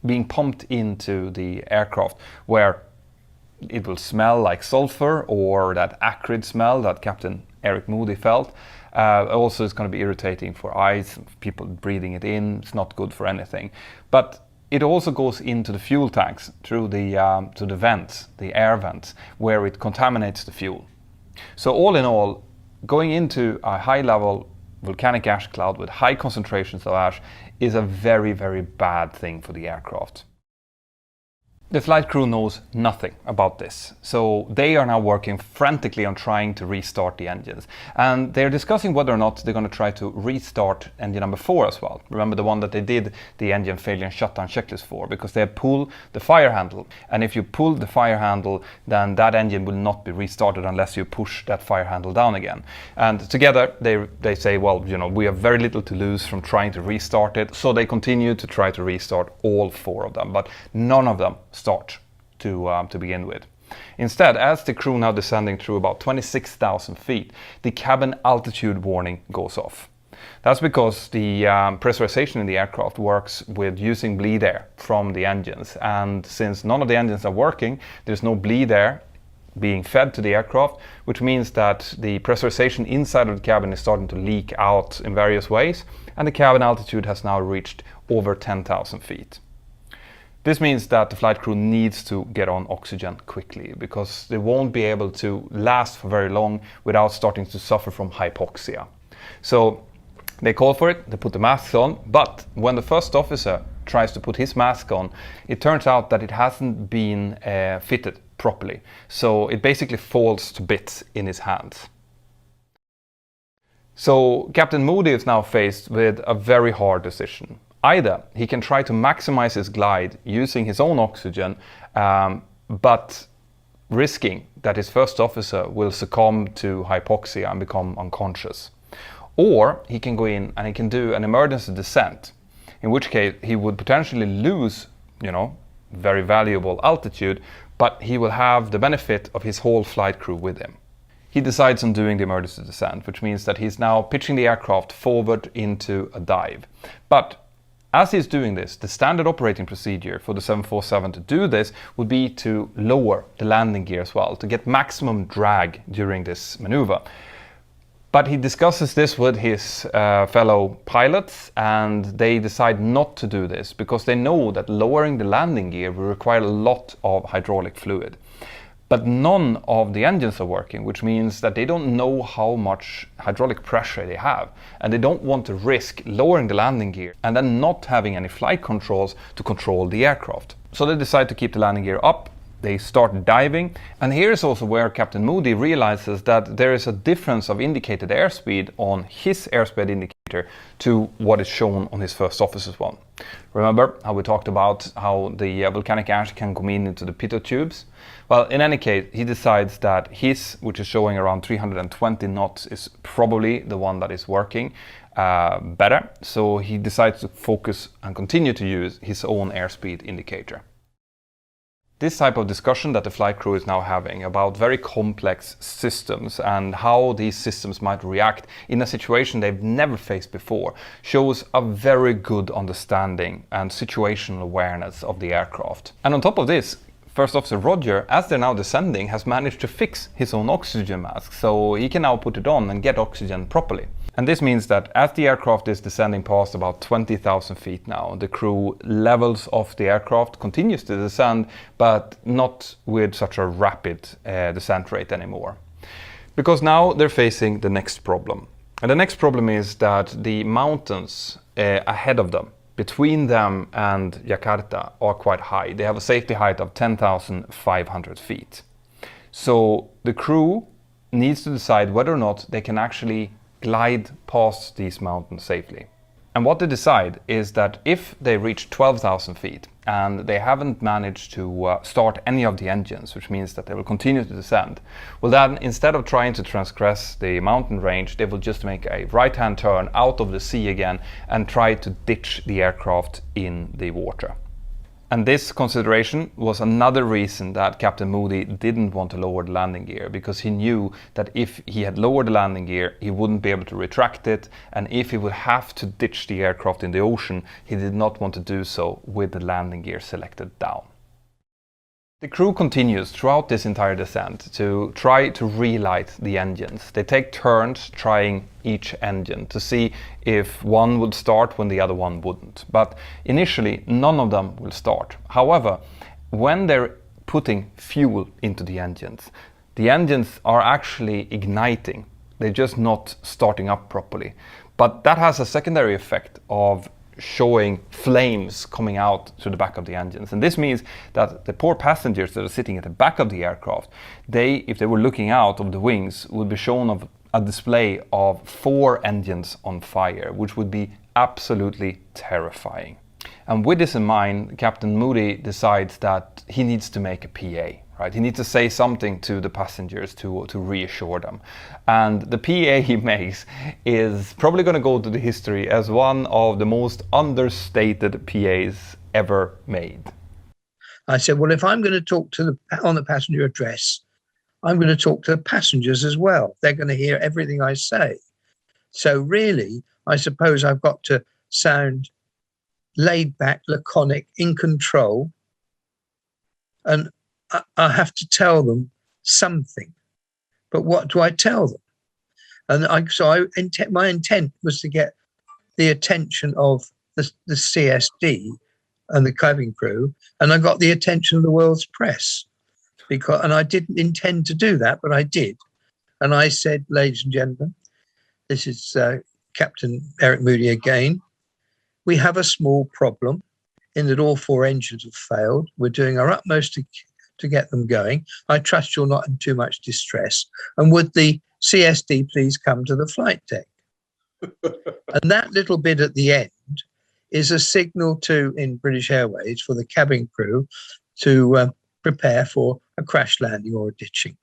being pumped into the aircraft, where it will smell like sulfur, or that acrid smell that Captain Eric Moody felt. Also, it's going to be irritating for eyes, people breathing it in. It's not good for anything. But it also goes into the fuel tanks through the to the vents, the air vents, where it contaminates the fuel. So all in all, going into a high-level volcanic ash cloud with high concentrations of ash is a very, very bad thing for the aircraft. The flight crew knows nothing about this, so they are now working frantically on trying to restart the engines. And they're discussing whether or not they're going to try to restart engine number 4 as well. Remember the one that they did the engine failure and shutdown checklist for, because they pull the fire handle. And if you pull the fire handle, then that engine will not be restarted unless you push that fire handle down again. And together they say, well, you know, we have very little to lose from trying to restart it. So they continue to try to restart all 4 of them, but none of them start to begin with. Instead, as the crew now descending through about 26,000 feet, the cabin altitude warning goes off. That's because the pressurization in the aircraft works with using bleed air from the engines, and since none of the engines are working, there's no bleed air being fed to the aircraft, which means that the pressurization inside of the cabin is starting to leak out in various ways, and the cabin altitude has now reached over 10,000 feet. This means that the flight crew needs to get on oxygen quickly, because they won't be able to last for very long without starting to suffer from hypoxia. So they call for it, they put the masks on, but when the first officer tries to put his mask on, it turns out that it hasn't been fitted properly. So it basically falls to bits in his hands. So Captain Moody is now faced with a very hard decision. Either he can try to maximize his glide using his own oxygen, but risking that his first officer will succumb to hypoxia and become unconscious. Or he can go in and he can do an emergency descent, in which case he would potentially lose, very valuable altitude, but he will have the benefit of his whole flight crew with him. He decides on doing the emergency descent, which means that he's now pitching the aircraft forward into a dive. But as he's doing this, the standard operating procedure for the 747 to do this would be to lower the landing gear as well, to get maximum drag during this maneuver. But he discusses this with his fellow pilots, and they decide not to do this because they know that lowering the landing gear will require a lot of hydraulic fluid. But none of the engines are working, which means that they don't know how much hydraulic pressure they have. And they don't want to risk lowering the landing gear and then not having any flight controls to control the aircraft. So they decide to keep the landing gear up. They start diving, and here is also where Captain Moody realizes that there is a difference of indicated airspeed on his airspeed indicator to what is shown on his first officer's one. Remember how we talked about how the volcanic ash can come into the pitot tubes? Well, in any case, he decides that his, which is showing around 320 knots, is probably the one that is working better. So he decides to focus and continue to use his own airspeed indicator. This type of discussion that the flight crew is now having about very complex systems and how these systems might react in a situation they've never faced before shows a very good understanding and situational awareness of the aircraft. And on top of this, First Officer Roger, as they're now descending, has managed to fix his own oxygen mask, so he can now put it on and get oxygen properly. And this means that as the aircraft is descending past about 20,000 feet now, the crew levels off the aircraft, continues to descend, but not with such a rapid descent rate anymore. Because now they're facing the next problem. And the next problem is that the mountains ahead of them, between them and Jakarta, are quite high. They have a safety height of 10,500 feet. So the crew needs to decide whether or not they can actually glide past these mountains safely. And what they decide is that if they reach 12,000 feet and they haven't managed to start any of the engines, which means that they will continue to descend, well then, instead of trying to transgress the mountain range, they will just make a right-hand turn out of the sea again and try to ditch the aircraft in the water. And this consideration was another reason that Captain Moody didn't want to lower the landing gear, because he knew that if he had lowered the landing gear, he wouldn't be able to retract it, and if he would have to ditch the aircraft in the ocean, he did not want to do so with the landing gear selected down. The crew continues throughout this entire descent to try to relight the engines. They take turns trying each engine to see if one would start when the other one wouldn't. But initially, none of them will start. However, when they're putting fuel into the engines are actually igniting. They're just not starting up properly. But that has a secondary effect of showing flames coming out through the back of the engines. And this means that the poor passengers that are sitting at the back of the aircraft, if they were looking out of the wings, would be shown of a display of 4 engines on fire, which would be absolutely terrifying. And with this in mind, Captain Moody decides that he needs to make a PA. Right? He needs to say something to the passengers to reassure them. And the PA he makes is probably going to go to the history as one of the most understated PAs ever made. I said, well, if I'm going to talk on the passenger address, I'm going to talk to the passengers as well. They're going to hear everything I say. So really, I suppose I've got to sound laid back, laconic, in control, and I have to tell them something. But what do I tell them? And my intent was to get the attention of the CSD and the cabin crew, and I got the attention of the world's press. And I didn't intend to do that, but I did. And I said, ladies and gentlemen, This is Captain Eric Moody again. We have a small problem in that all 4 engines have failed. We're doing our utmost to get them going. I trust you're not in too much distress. And would the CSD please come to the flight deck? And that little bit at the end is a signal to, in British Airways, for the cabin crew to prepare for a crash landing or a ditching.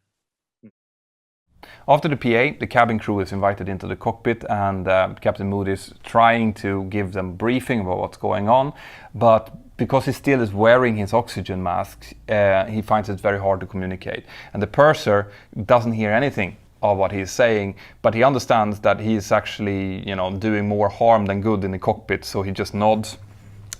After the PA, the cabin crew is invited into the cockpit, and Captain Moody is trying to give them briefing about what's going on, but because he still is wearing his oxygen mask, he finds it very hard to communicate. And the purser doesn't hear anything of what he's saying, but he understands that he is actually, doing more harm than good in the cockpit, so he just nods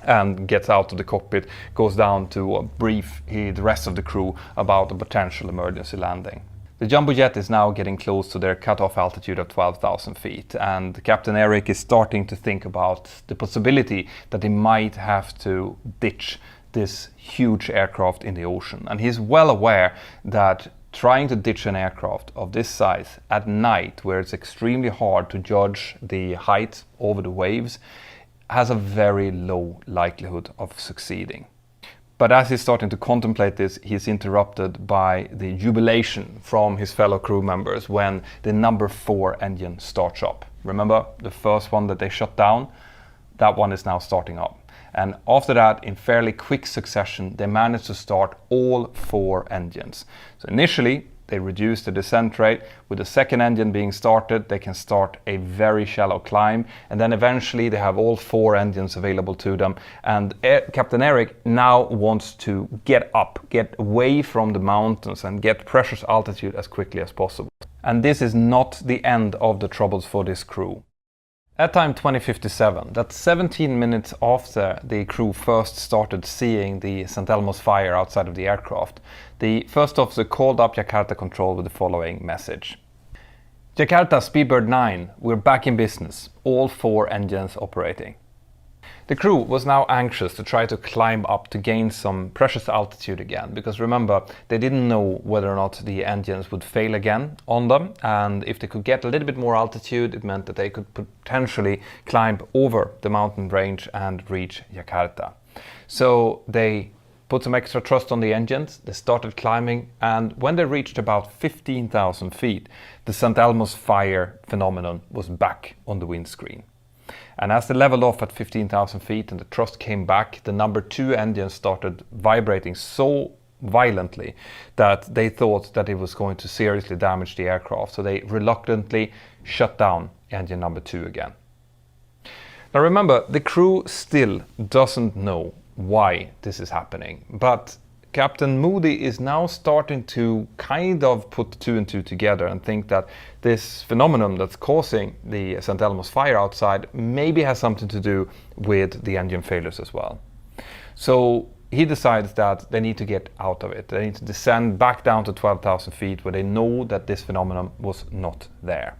and gets out of the cockpit, goes down to brief the rest of the crew about a potential emergency landing. The jumbo jet is now getting close to their cutoff altitude of 12,000 feet, and Captain Eric is starting to think about the possibility that he might have to ditch this huge aircraft in the ocean. And he's well aware that trying to ditch an aircraft of this size at night, where it's extremely hard to judge the height over the waves, has a very low likelihood of succeeding. But as he's starting to contemplate this, he's interrupted by the jubilation from his fellow crew members when the number 4 engine starts up. Remember the first one that they shut down? That one is now starting up. And after that, in fairly quick succession, they managed to start all 4 engines. So initially, they reduced the descent rate. With the second engine being started, they can start a very shallow climb, and then eventually they have all 4 engines available to them. And Captain Eric now wants to get up, get away from the mountains and get precious altitude as quickly as possible. And this is not the end of the troubles for this crew. At time 2057, that's 17 minutes after the crew first started seeing the St. Elmo's fire outside of the aircraft, the first officer called up Jakarta Control with the following message. Jakarta Speedbird 9, we're back in business, all 4 engines operating. The crew was now anxious to try to climb up to gain some precious altitude again, because remember, they didn't know whether or not the engines would fail again on them, and if they could get a little bit more altitude, it meant that they could potentially climb over the mountain range and reach Jakarta. So they put some extra thrust on the engines, they started climbing, and when they reached about 15,000 feet, the St. Elmo's fire phenomenon was back on the windscreen. And as they leveled off at 15,000 feet and the thrust came back, the number 2 engine started vibrating so violently that they thought that it was going to seriously damage the aircraft. So they reluctantly shut down engine number 2 again. Now remember, the crew still doesn't know why this is happening, but Captain Moody is now starting to kind of put 2 and 2 together and think that this phenomenon that's causing the St. Elmo's fire outside maybe has something to do with the engine failures as well. So he decides that they need to get out of it. They need to descend back down to 12,000 feet where they know that this phenomenon was not there.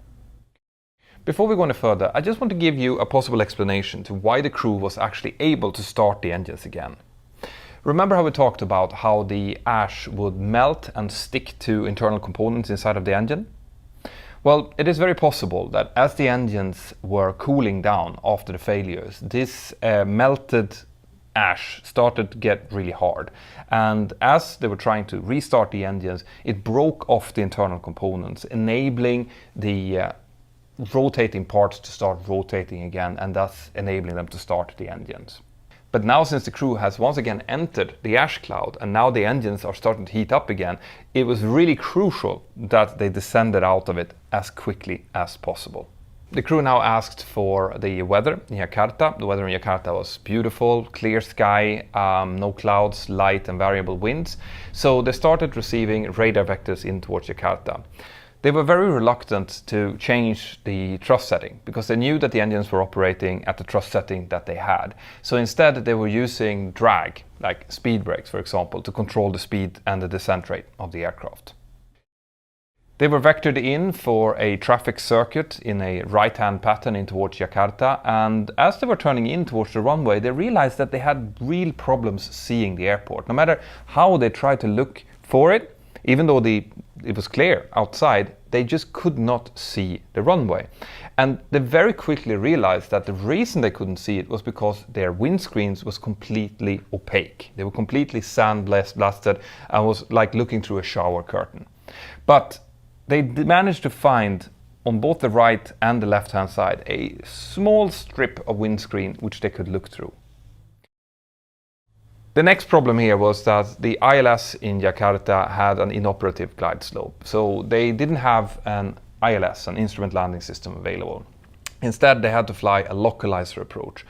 Before we go any further, I just want to give you a possible explanation to why the crew was actually able to start the engines again. Remember how we talked about how the ash would melt and stick to internal components inside of the engine? Well, it is very possible that as the engines were cooling down after the failures, this melted ash started to get really hard. And as they were trying to restart the engines, it broke off the internal components, enabling the rotating parts to start rotating again, and thus enabling them to start the engines. But now, since the crew has once again entered the ash cloud and now the engines are starting to heat up again, it was really crucial that they descended out of it as quickly as possible. The crew now asked for the weather in Jakarta. The weather in Jakarta was beautiful, clear sky, no clouds, light and variable winds. So they started receiving radar vectors in towards Jakarta. They were very reluctant to change the thrust setting because they knew that the engines were operating at the thrust setting that they had. So instead they were using drag, like speed brakes for example, to control the speed and the descent rate of the aircraft. They were vectored in for a traffic circuit in a right-hand pattern in towards Jakarta, and as they were turning in towards the runway, they realized that they had real problems seeing the airport. No matter how they tried to look for it, even though it was clear outside, they just could not see the runway. And they very quickly realized that the reason they couldn't see it was because their windscreens was completely opaque. They were completely sandblasted and was like looking through a shower curtain. But they managed to find on both the right and the left-hand side a small strip of windscreen which they could look through. The next problem here was that the ILS in Jakarta had an inoperative glide slope, so they didn't have an ILS, an instrument landing system, available. Instead, they had to fly a localizer approach,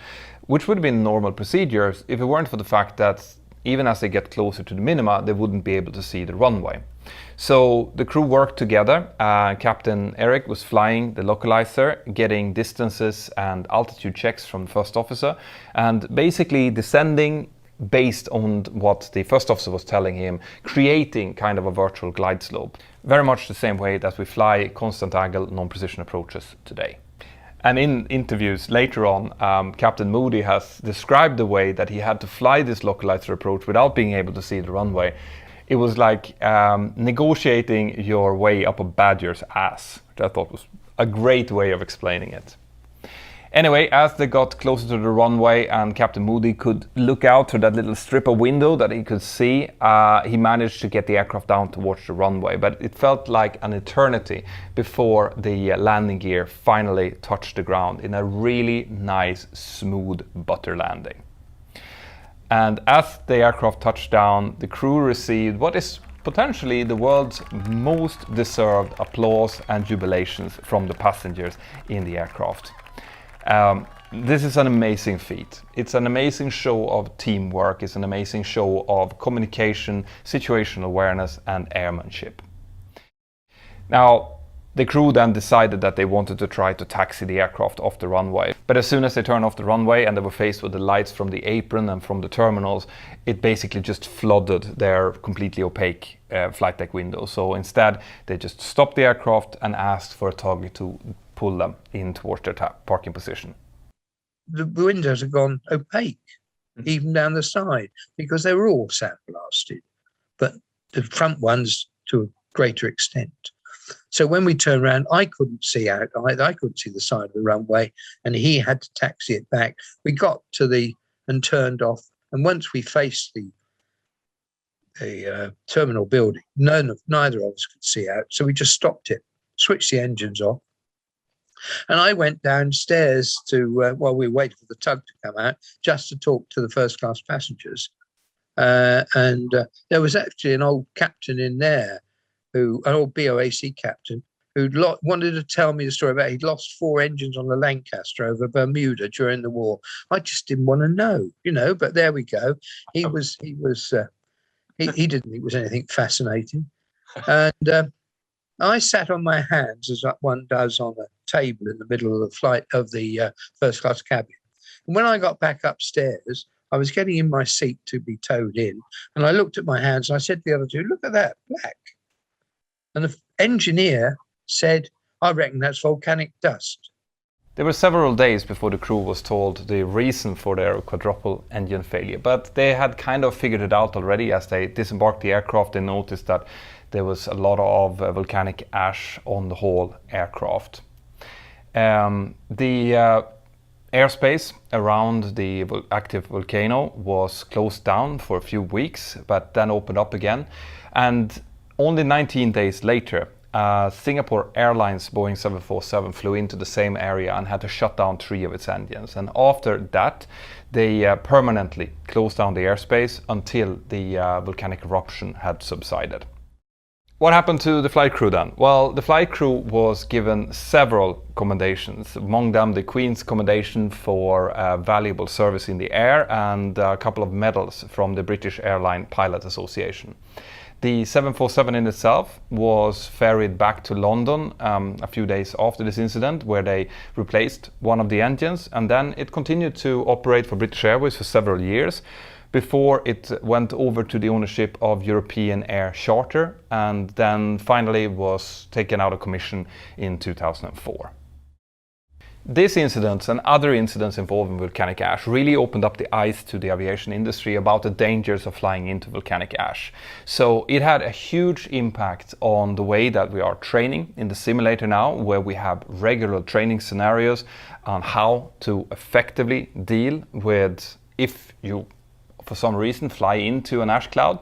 which would have been normal procedures if it weren't for the fact that even as they get closer to the minima, they wouldn't be able to see the runway. So the crew worked together. Captain Eric was flying the localizer, getting distances and altitude checks from the first officer, and basically descending based on what the first officer was telling him, creating kind of a virtual glide slope. Very much the same way that we fly constant angle non-precision approaches today. And in interviews later on, Captain Moody has described the way that he had to fly this localizer approach without being able to see the runway. It was like negotiating your way up a badger's ass, which I thought was a great way of explaining it. Anyway, as they got closer to the runway and Captain Moody could look out through that little strip of window that he could see, he managed to get the aircraft down towards the runway. But it felt like an eternity before the landing gear finally touched the ground in a really nice, smooth butter landing. And as the aircraft touched down, the crew received what is potentially the world's most deserved applause and jubilations from the passengers in the aircraft. This is an amazing feat. It's an amazing show of teamwork. It's an amazing show of communication, situational awareness, and airmanship. Now, the crew then decided that they wanted to try to taxi the aircraft off the runway. But as soon as they turned off the runway and they were faced with the lights from the apron and from the terminals, it basically just flooded their completely opaque flight deck window. So instead, they just stopped the aircraft and asked for a tug to pull them in towards their parking position. The windows have gone opaque, even down the side, because they were all sandblasted, but the front ones to a greater extent. So when we turned around, I couldn't see out. I couldn't see the side of the runway, and he had to taxi it back. We got to and turned off, and once we faced the terminal building, neither of us could see out, so we just stopped it, switched the engines off. And I went downstairs to, while we waited for the tug to come out, just to talk to the first class passengers. And there was actually an old captain in there, an old BOAC captain, who wanted to tell me the story about he'd lost 4 engines on the Lancaster over Bermuda during the war. I just didn't want to know, but there we go. He didn't think it was anything fascinating. And I sat on my hands, as one does on a table in the middle of the flight of the first class cabin. And when I got back upstairs, I was getting in my seat to be towed in, and I looked at my hands and I said to the other two, "Look at that, black." And the engineer said, "I reckon that's volcanic dust." There were several days before the crew was told the reason for their quadruple engine failure, but they had kind of figured it out already. As they disembarked the aircraft, they noticed that there was a lot of volcanic ash on the whole aircraft. The airspace around the active volcano was closed down for a few weeks, but then opened up again. And only 19 days later, Singapore Airlines Boeing 747 flew into the same area and had to shut down 3 of its engines. And after that, they permanently closed down the airspace until the volcanic eruption had subsided. What happened to the flight crew then? Well, the flight crew was given several commendations, among them the Queen's Commendation for valuable service in the air and a couple of medals from the British Airline Pilot Association. The 747 in itself was ferried back to London a few days after this incident, where they replaced one of the engines, and then it continued to operate for British Airways for several years before it went over to the ownership of European Air Charter, and then finally was taken out of commission in 2004. This incident and other incidents involving volcanic ash really opened up the eyes to the aviation industry about the dangers of flying into volcanic ash. So it had a huge impact on the way that we are training in the simulator now, where we have regular training scenarios on how to effectively deal with if you, for some reason, fly into an ash cloud.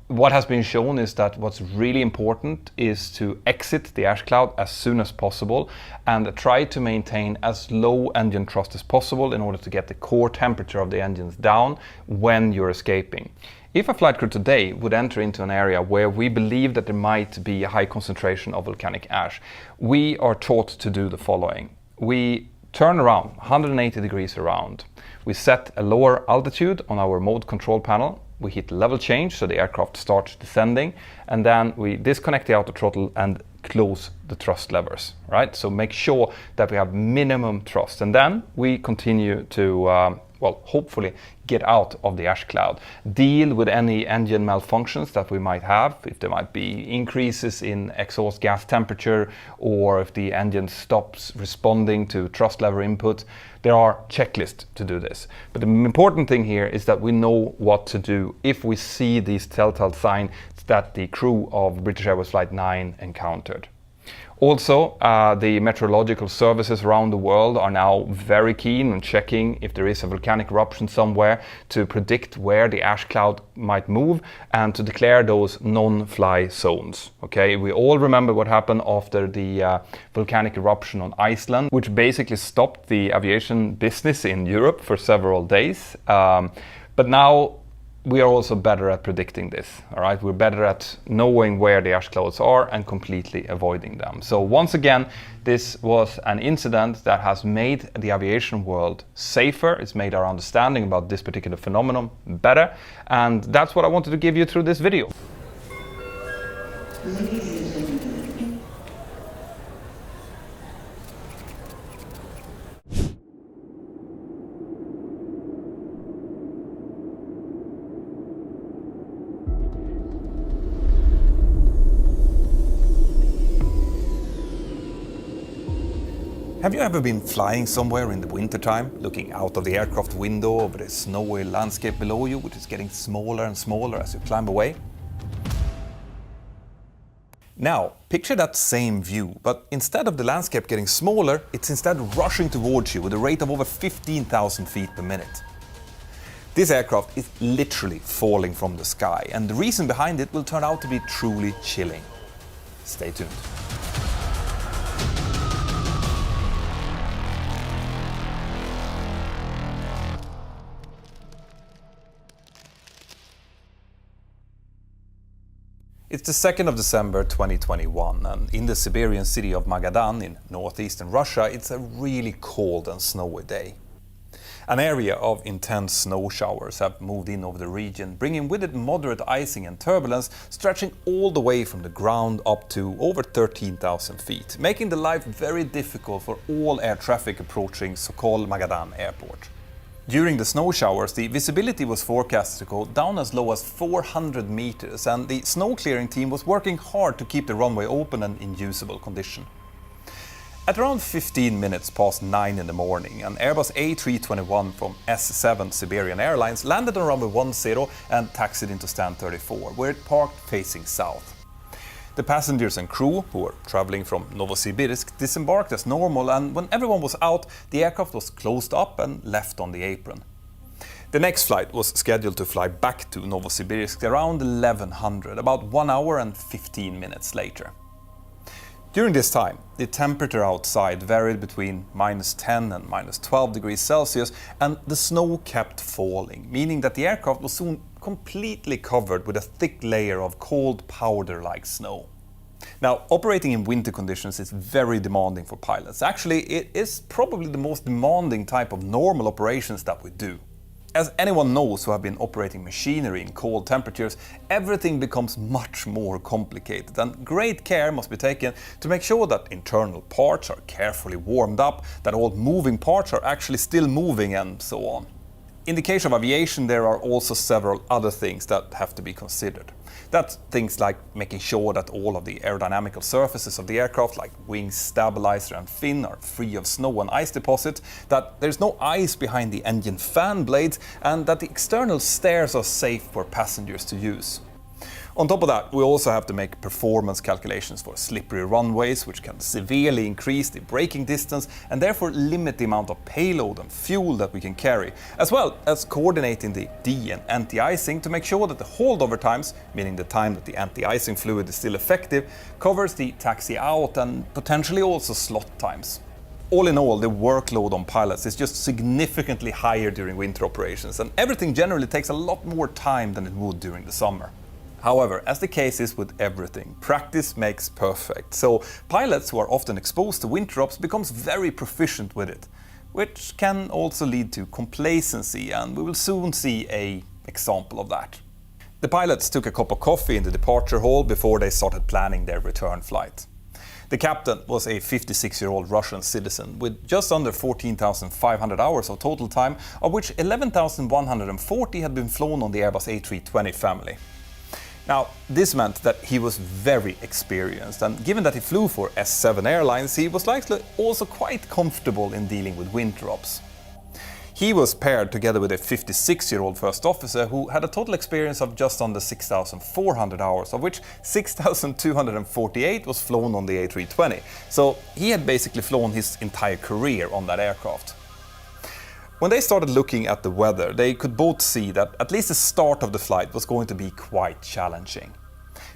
What has been shown is that what's really important is to exit the ash cloud as soon as possible and try to maintain as low engine thrust as possible in order to get the core temperature of the engines down when you're escaping. If a flight crew today would enter into an area where we believe that there might be a high concentration of volcanic ash, we are taught to do the following. We turn around 180 degrees around. We set a lower altitude on our mode control panel. We hit level change so the aircraft starts descending, and then we disconnect the auto throttle and close the thrust levers, right? So make sure that we have minimum thrust, and then we continue to hopefully get out of the ash cloud, deal with any engine malfunctions that we might have, if there might be increases in exhaust gas temperature or if the engine stops responding to thrust lever input. There are checklists to do this. But the important thing here is that we know what to do if we see these telltale signs that the crew of British Airways Flight 9 encountered. Also, the meteorological services around the world are now very keen on checking if there is a volcanic eruption somewhere to predict where the ash cloud might move and to declare those non-fly zones. Okay, we all remember what happened after the volcanic eruption on Iceland, which basically stopped the aviation business in Europe for several days. But now we are also better at predicting this, all right? We're better at knowing where the ash clouds are and completely avoiding them. So once again, this was an incident that has made the aviation world safer. It's made our understanding about this particular phenomenon better. And that's what I wanted to give you through this video. Have you ever been flying somewhere in the wintertime, looking out of the aircraft window over the snowy landscape below you, which is getting smaller and smaller as you climb away? Now, picture that same view, but instead of the landscape getting smaller, it's instead rushing towards you with a rate of over 15,000 feet per minute. This aircraft is literally falling from the sky, and the reason behind it will turn out to be truly chilling. Stay tuned. It's the 2nd of December 2021, and in the Siberian city of Magadan in northeastern Russia, it's a really cold and snowy day. An area of intense snow showers have moved in over the region, bringing with it moderate icing and turbulence, stretching all the way from the ground up to over 13,000 feet, making the life very difficult for all air traffic approaching Sokol-Magadan airport. During the snow showers, the visibility was forecast to go down as low as 400 meters, and the snow clearing team was working hard to keep the runway open and in usable condition. At around 15 minutes past 9 in the morning, an Airbus A321 from S7 Siberian Airlines landed on runway 10 and taxied into stand 34, where it parked facing south. The passengers and crew, who were traveling from Novosibirsk, disembarked as normal, and when everyone was out, the aircraft was closed up and left on the apron. The next flight was scheduled to fly back to Novosibirsk around 1100, about 1 hour and 15 minutes later. During this time, the temperature outside varied between -10 and -12 degrees Celsius, and the snow kept falling, meaning that the aircraft was soon completely covered with a thick layer of cold powder-like snow. Now, operating in winter conditions is very demanding for pilots. Actually, it is probably the most demanding type of normal operations that we do. As anyone knows who have been operating machinery in cold temperatures, everything becomes much more complicated, and great care must be taken to make sure that internal parts are carefully warmed up, that all moving parts are actually still moving, and so on. In the case of aviation, there are also several other things that have to be considered. That's things like making sure that all of the aerodynamical surfaces of the aircraft, like wings, stabilizer and fin, are free of snow and ice deposits, that there's no ice behind the engine fan blades, and that the external stairs are safe for passengers to use. On top of that, we also have to make performance calculations for slippery runways, which can severely increase the braking distance and therefore limit the amount of payload and fuel that we can carry, as well as coordinating the de- and anti-icing to make sure that the holdover times, meaning the time that the anti-icing fluid is still effective, covers the taxi out and potentially also slot times. All in all, the workload on pilots is just significantly higher during winter operations, and everything generally takes a lot more time than it would during the summer. However, as the case is with everything, practice makes perfect. So pilots who are often exposed to winter ops becomes very proficient with it, which can also lead to complacency, and we will soon see an example of that. The pilots took a cup of coffee in the departure hall before they started planning their return flight. The captain was a 56-year-old Russian citizen with just under 14,500 hours of total time, of which 11,140 had been flown on the Airbus A320 family. Now, this meant that he was very experienced, and given that he flew for S7 Airlines, he was likely also quite comfortable in dealing with winter ops. He was paired together with a 56-year-old first officer who had a total experience of just under 6,400 hours, of which 6,248 was flown on the A320. So he had basically flown his entire career on that aircraft. When they started looking at the weather, they could both see that at least the start of the flight was going to be quite challenging.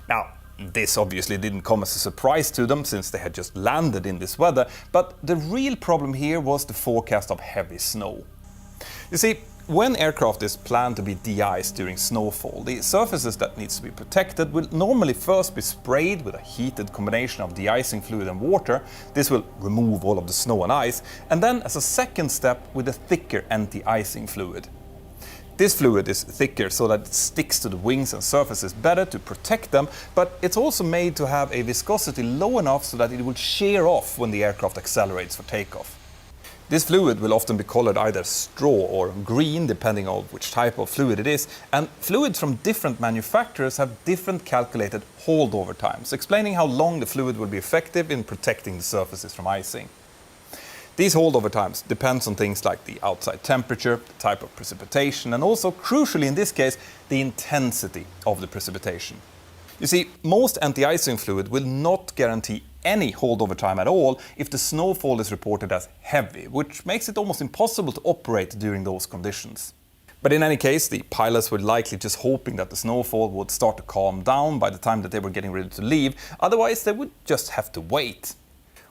Now, this obviously didn't come as a surprise to them since they had just landed in this weather, but the real problem here was the forecast of heavy snow. You see, when aircraft is planned to be de-iced during snowfall, the surfaces that needs to be protected will normally first be sprayed with a heated combination of de-icing fluid and water. This will remove all of the snow and ice, and then as a second step with a thicker anti-icing fluid. This fluid is thicker so that it sticks to the wings and surfaces better to protect them, but it's also made to have a viscosity low enough so that it will shear off when the aircraft accelerates for takeoff. This fluid will often be colored either straw or green, depending on which type of fluid it is, and fluids from different manufacturers have different calculated holdover times, explaining how long the fluid will be effective in protecting the surfaces from icing. These holdover times depend on things like the outside temperature, the type of precipitation, and also, crucially in this case, the intensity of the precipitation. You see, most anti-icing fluid will not guarantee any holdover time at all if the snowfall is reported as heavy, which makes it almost impossible to operate during those conditions. But in any case, the pilots were likely just hoping that the snowfall would start to calm down by the time that they were getting ready to leave, otherwise they would just have to wait.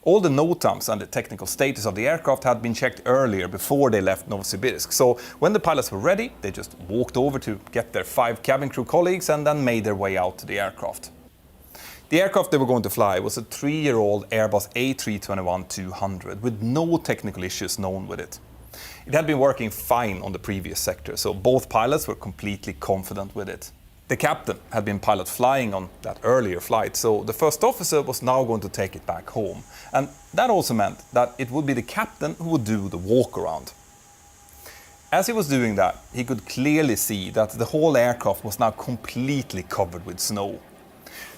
All the NOTAMs and the technical status of the aircraft had been checked earlier before they left Novosibirsk, so when the pilots were ready, they just walked over to get their 5 cabin crew colleagues and then made their way out to the aircraft. The aircraft they were going to fly was a 3-year-old Airbus A321-200 with no technical issues known with it. It had been working fine on the previous sector, so both pilots were completely confident with it. The captain had been pilot flying on that earlier flight, so the first officer was now going to take it back home. And that also meant that it would be the captain who would do the walk around. As he was doing that, he could clearly see that the whole aircraft was now completely covered with snow.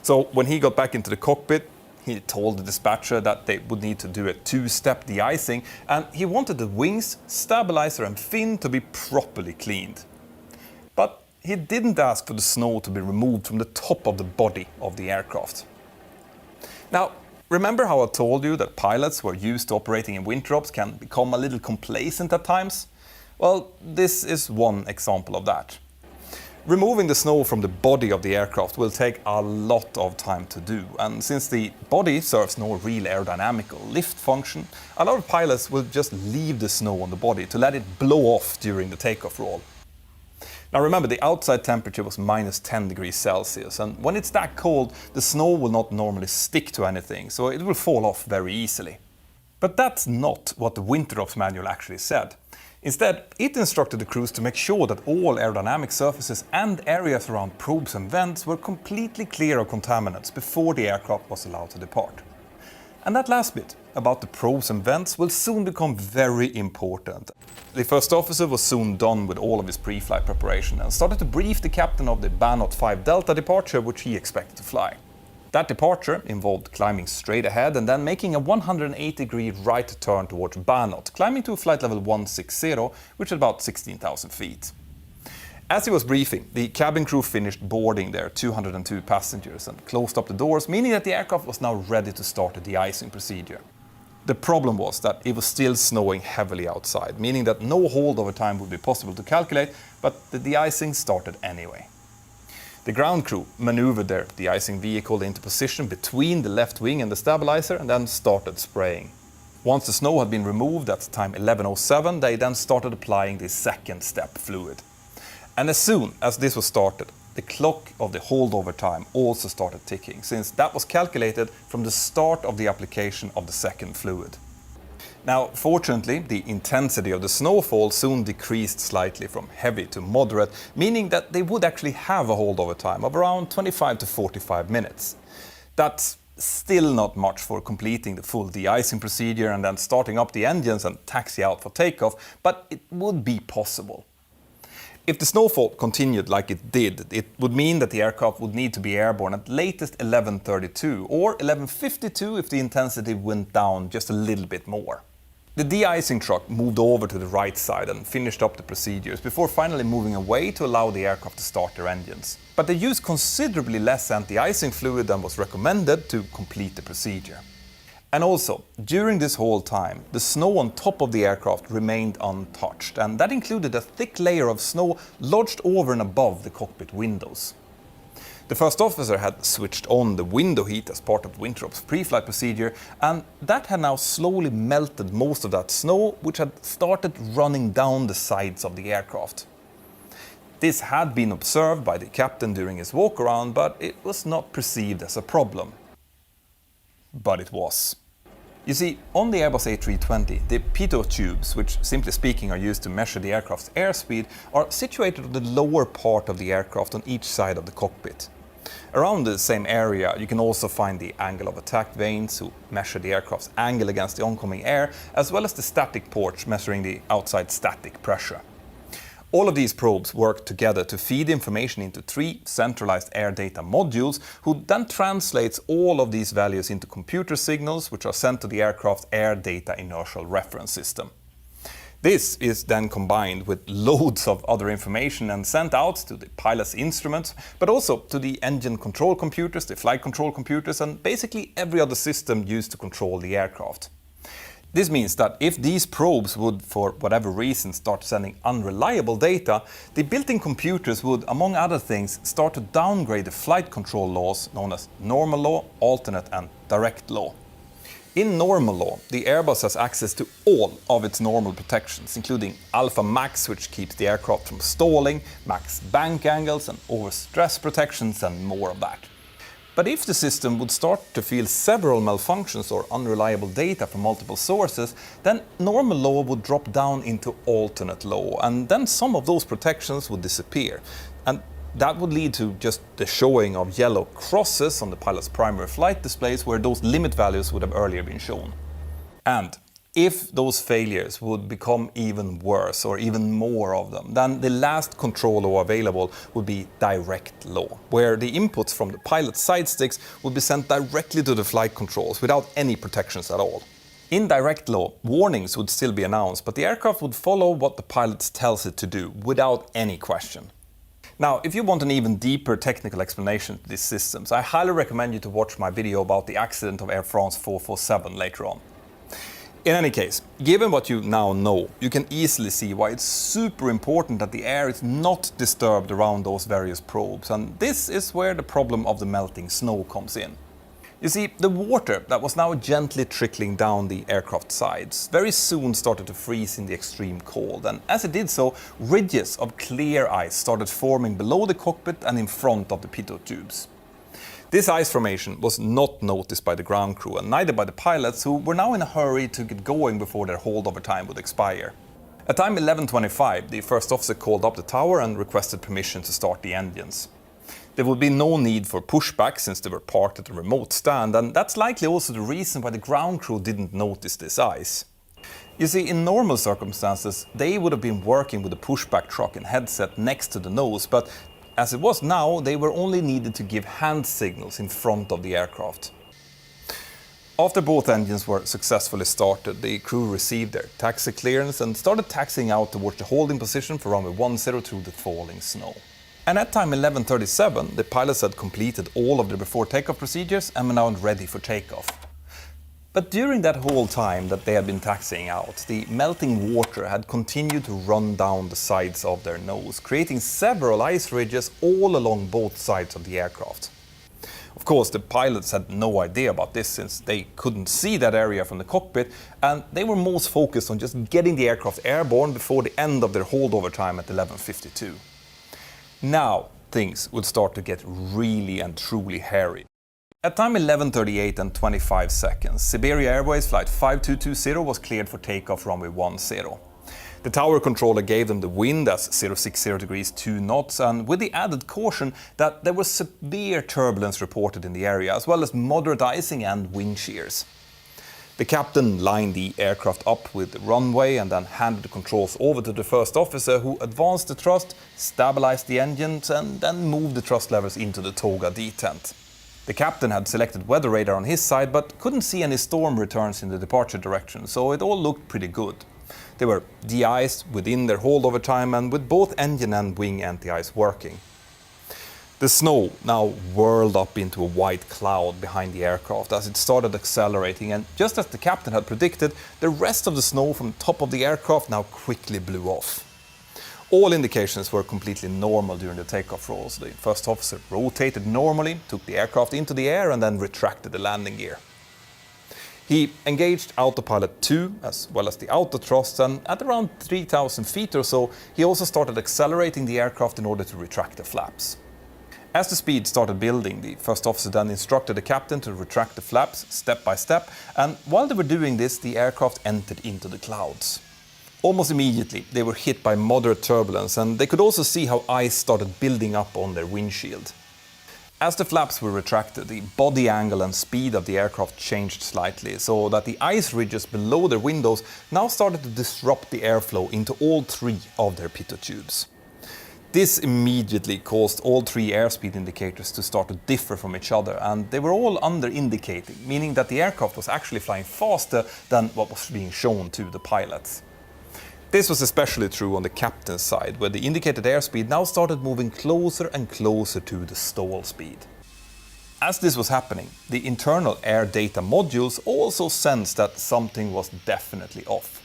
So when he got back into the cockpit, he told the dispatcher that they would need to do a 2-step de-icing, and he wanted the wings, stabilizer and fin to be properly cleaned. But he didn't ask for the snow to be removed from the top of the body of the aircraft. Now, remember how I told you that pilots who are used to operating in winter ops can become a little complacent at times? Well, this is one example of that. Removing the snow from the body of the aircraft will take a lot of time to do, and since the body serves no real aerodynamic or lift function, a lot of pilots will just leave the snow on the body to let it blow off during the takeoff roll. Now remember, the outside temperature was minus 10 degrees Celsius, and when it's that cold, the snow will not normally stick to anything, so it will fall off very easily. But that's not what the Winter Ops manual actually said. Instead, it instructed the crews to make sure that all aerodynamic surfaces and areas around probes and vents were completely clear of contaminants before the aircraft was allowed to depart. And that last bit, about the probes and vents, will soon become very important. The first officer was soon done with all of his pre-flight preparation and started to brief the captain of the Banot 5 Delta departure which he expected to fly. That departure involved climbing straight ahead and then making a 180-degree right turn towards Banot, climbing to flight level 160, which is about 16,000 feet. As he was briefing, the cabin crew finished boarding their 202 passengers and closed up the doors, meaning that the aircraft was now ready to start the de-icing procedure. The problem was that it was still snowing heavily outside, meaning that no holdover time would be possible to calculate, but the de-icing started anyway. The ground crew maneuvered their de-icing vehicle into position between the left wing and the stabilizer and then started spraying. Once the snow had been removed at time 11:07, they then started applying the second step fluid. And as soon as this was started, the clock of the holdover time also started ticking, since that was calculated from the start of the application of the second fluid. Now, fortunately, the intensity of the snowfall soon decreased slightly from heavy to moderate, meaning that they would actually have a holdover time of around 25 to 45 minutes. That's still not much for completing the full de-icing procedure and then starting up the engines and taxi out for takeoff, but it would be possible. If the snowfall continued like it did, it would mean that the aircraft would need to be airborne at latest 11:32 or 11:52 if the intensity went down just a little bit more. The de-icing truck moved over to the right side and finished up the procedures before finally moving away to allow the aircraft to start their engines. But they used considerably less anti-icing fluid than was recommended to complete the procedure. And also, during this whole time, the snow on top of the aircraft remained untouched, and that included a thick layer of snow lodged over and above the cockpit windows. The first officer had switched on the window heat as part of Winthrop's pre-flight procedure, and that had now slowly melted most of that snow, which had started running down the sides of the aircraft. This had been observed by the captain during his walk-around, but it was not perceived as a problem. But it was. You see, on the Airbus A320, the pitot tubes, which simply speaking are used to measure the aircraft's airspeed, are situated on the lower part of the aircraft on each side of the cockpit. Around the same area, you can also find the angle of attack vanes, who measure the aircraft's angle against the oncoming air, as well as the static ports measuring the outside static pressure. All of these probes work together to feed information into 3 centralized air data modules, who then translates all of these values into computer signals, which are sent to the aircraft's air data inertial reference system. This is then combined with loads of other information and sent out to the pilot's instruments, but also to the engine control computers, the flight control computers, and basically every other system used to control the aircraft. This means that if these probes would, for whatever reason, start sending unreliable data, the built-in computers would, among other things, start to downgrade the flight control laws known as normal law, alternate and direct law. In normal law, the Airbus has access to all of its normal protections, including alpha max, which keeps the aircraft from stalling, max bank angles and overstress protections and more of that. But if the system would start to feel several malfunctions or unreliable data from multiple sources, then normal law would drop down into alternate law, and then some of those protections would disappear. And that would lead to just the showing of yellow crosses on the pilot's primary flight displays where those limit values would have earlier been shown. And if those failures would become even worse or even more of them, then the last control law available would be direct law, where the inputs from the pilot's side sticks would be sent directly to the flight controls without any protections at all. In direct law, warnings would still be announced, but the aircraft would follow what the pilot tells it to do without any question. Now, if you want an even deeper technical explanation to these systems, I highly recommend you to watch my video about the accident of Air France 447 later on. In any case, given what you now know, you can easily see why it's super important that the air is not disturbed around those various probes, and this is where the problem of the melting snow comes in. You see, the water that was now gently trickling down the aircraft sides very soon started to freeze in the extreme cold, and as it did so, ridges of clear ice started forming below the cockpit and in front of the pitot tubes. This ice formation was not noticed by the ground crew and neither by the pilots, who were now in a hurry to get going before their holdover time would expire. At time 11:25, the first officer called up the tower and requested permission to start the engines. There would be no need for pushback since they were parked at a remote stand, and that's likely also the reason why the ground crew didn't notice this ice. You see, in normal circumstances, they would have been working with a pushback truck and headset next to the nose, but as it was now, they were only needed to give hand signals in front of the aircraft. After both engines were successfully started, the crew received their taxi clearance and started taxiing out towards the holding position for runway 10 through the falling snow. And at time 11:37, the pilots had completed all of their before takeoff procedures and were now ready for takeoff. But during that whole time that they had been taxiing out, the melting water had continued to run down the sides of their nose, creating several ice ridges all along both sides of the aircraft. Of course, the pilots had no idea about this since they couldn't see that area from the cockpit, and they were most focused on just getting the aircraft airborne before the end of their holdover time at 11:52. Now, things would start to get really and truly hairy. At time 11:38 and 25 seconds, Siberia Airways Flight 5220 was cleared for takeoff runway 10. The tower controller gave them the wind as 060 degrees 2 knots, and with the added caution that there was severe turbulence reported in the area, as well as moderate icing and wind shears. The captain lined the aircraft up with the runway and then handed the controls over to the first officer, who advanced the thrust, stabilized the engines and then moved the thrust levers into the TACA detent. The captain had selected weather radar on his side but couldn't see any storm returns in the departure direction, so it all looked pretty good. They were de-iced within their holdover time and with both engine and wing anti-ice working. The snow now whirled up into a white cloud behind the aircraft as it started accelerating, and just as the captain had predicted, the rest of the snow from the top of the aircraft now quickly blew off. All indications were completely normal during the takeoff roll, so the first officer rotated normally, took the aircraft into the air and then retracted the landing gear. He engaged autopilot 2 as well as the auto thrust, and at around 3,000 feet or so, he also started accelerating the aircraft in order to retract the flaps. As the speed started building, the first officer then instructed the captain to retract the flaps step by step, and while they were doing this, the aircraft entered into the clouds. Almost immediately, they were hit by moderate turbulence, and they could also see how ice started building up on their windshield. As the flaps were retracted, the body angle and speed of the aircraft changed slightly, so that the ice ridges below their windows now started to disrupt the airflow into all three of their pitot tubes. This immediately caused all three airspeed indicators to start to differ from each other, and they were all under-indicating, meaning that the aircraft was actually flying faster than what was being shown to the pilots. This was especially true on the captain's side, where the indicated airspeed now started moving closer and closer to the stall speed. As this was happening, the internal air data modules also sensed that something was definitely off.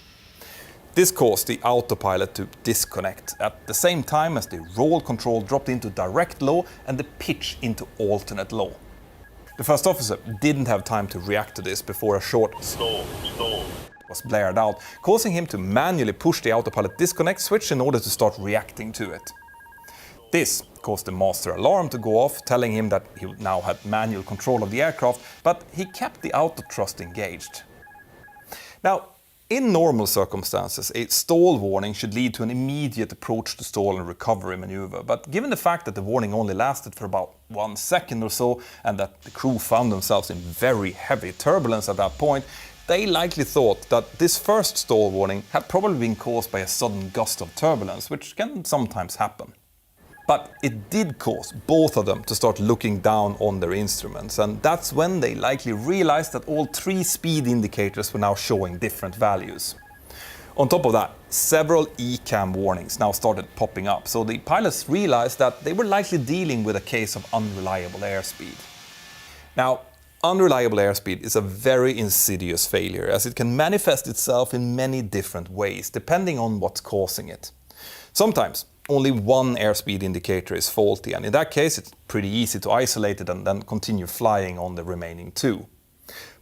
This caused the autopilot to disconnect at the same time as the roll control dropped into direct low and the pitch into alternate low. The first officer didn't have time to react to this before a short stall was blared out, causing him to manually push the autopilot disconnect switch in order to start reacting to it. This caused the master alarm to go off, telling him that he now had manual control of the aircraft, but he kept the auto thrust engaged. Now, in normal circumstances, a stall warning should lead to an immediate approach to stall and recovery maneuver, but given the fact that the warning only lasted for about 1 second or so, and that the crew found themselves in very heavy turbulence at that point, they likely thought that this first stall warning had probably been caused by a sudden gust of turbulence, which can sometimes happen. But it did cause both of them to start looking down on their instruments, and that's when they likely realized that all three speed indicators were now showing different values. On top of that, several ECAM warnings now started popping up, so the pilots realized that they were likely dealing with a case of unreliable airspeed. Now, unreliable airspeed is a very insidious failure, as it can manifest itself in many different ways, depending on what's causing it. Sometimes, only one airspeed indicator is faulty, and in that case it's pretty easy to isolate it and then continue flying on the remaining two.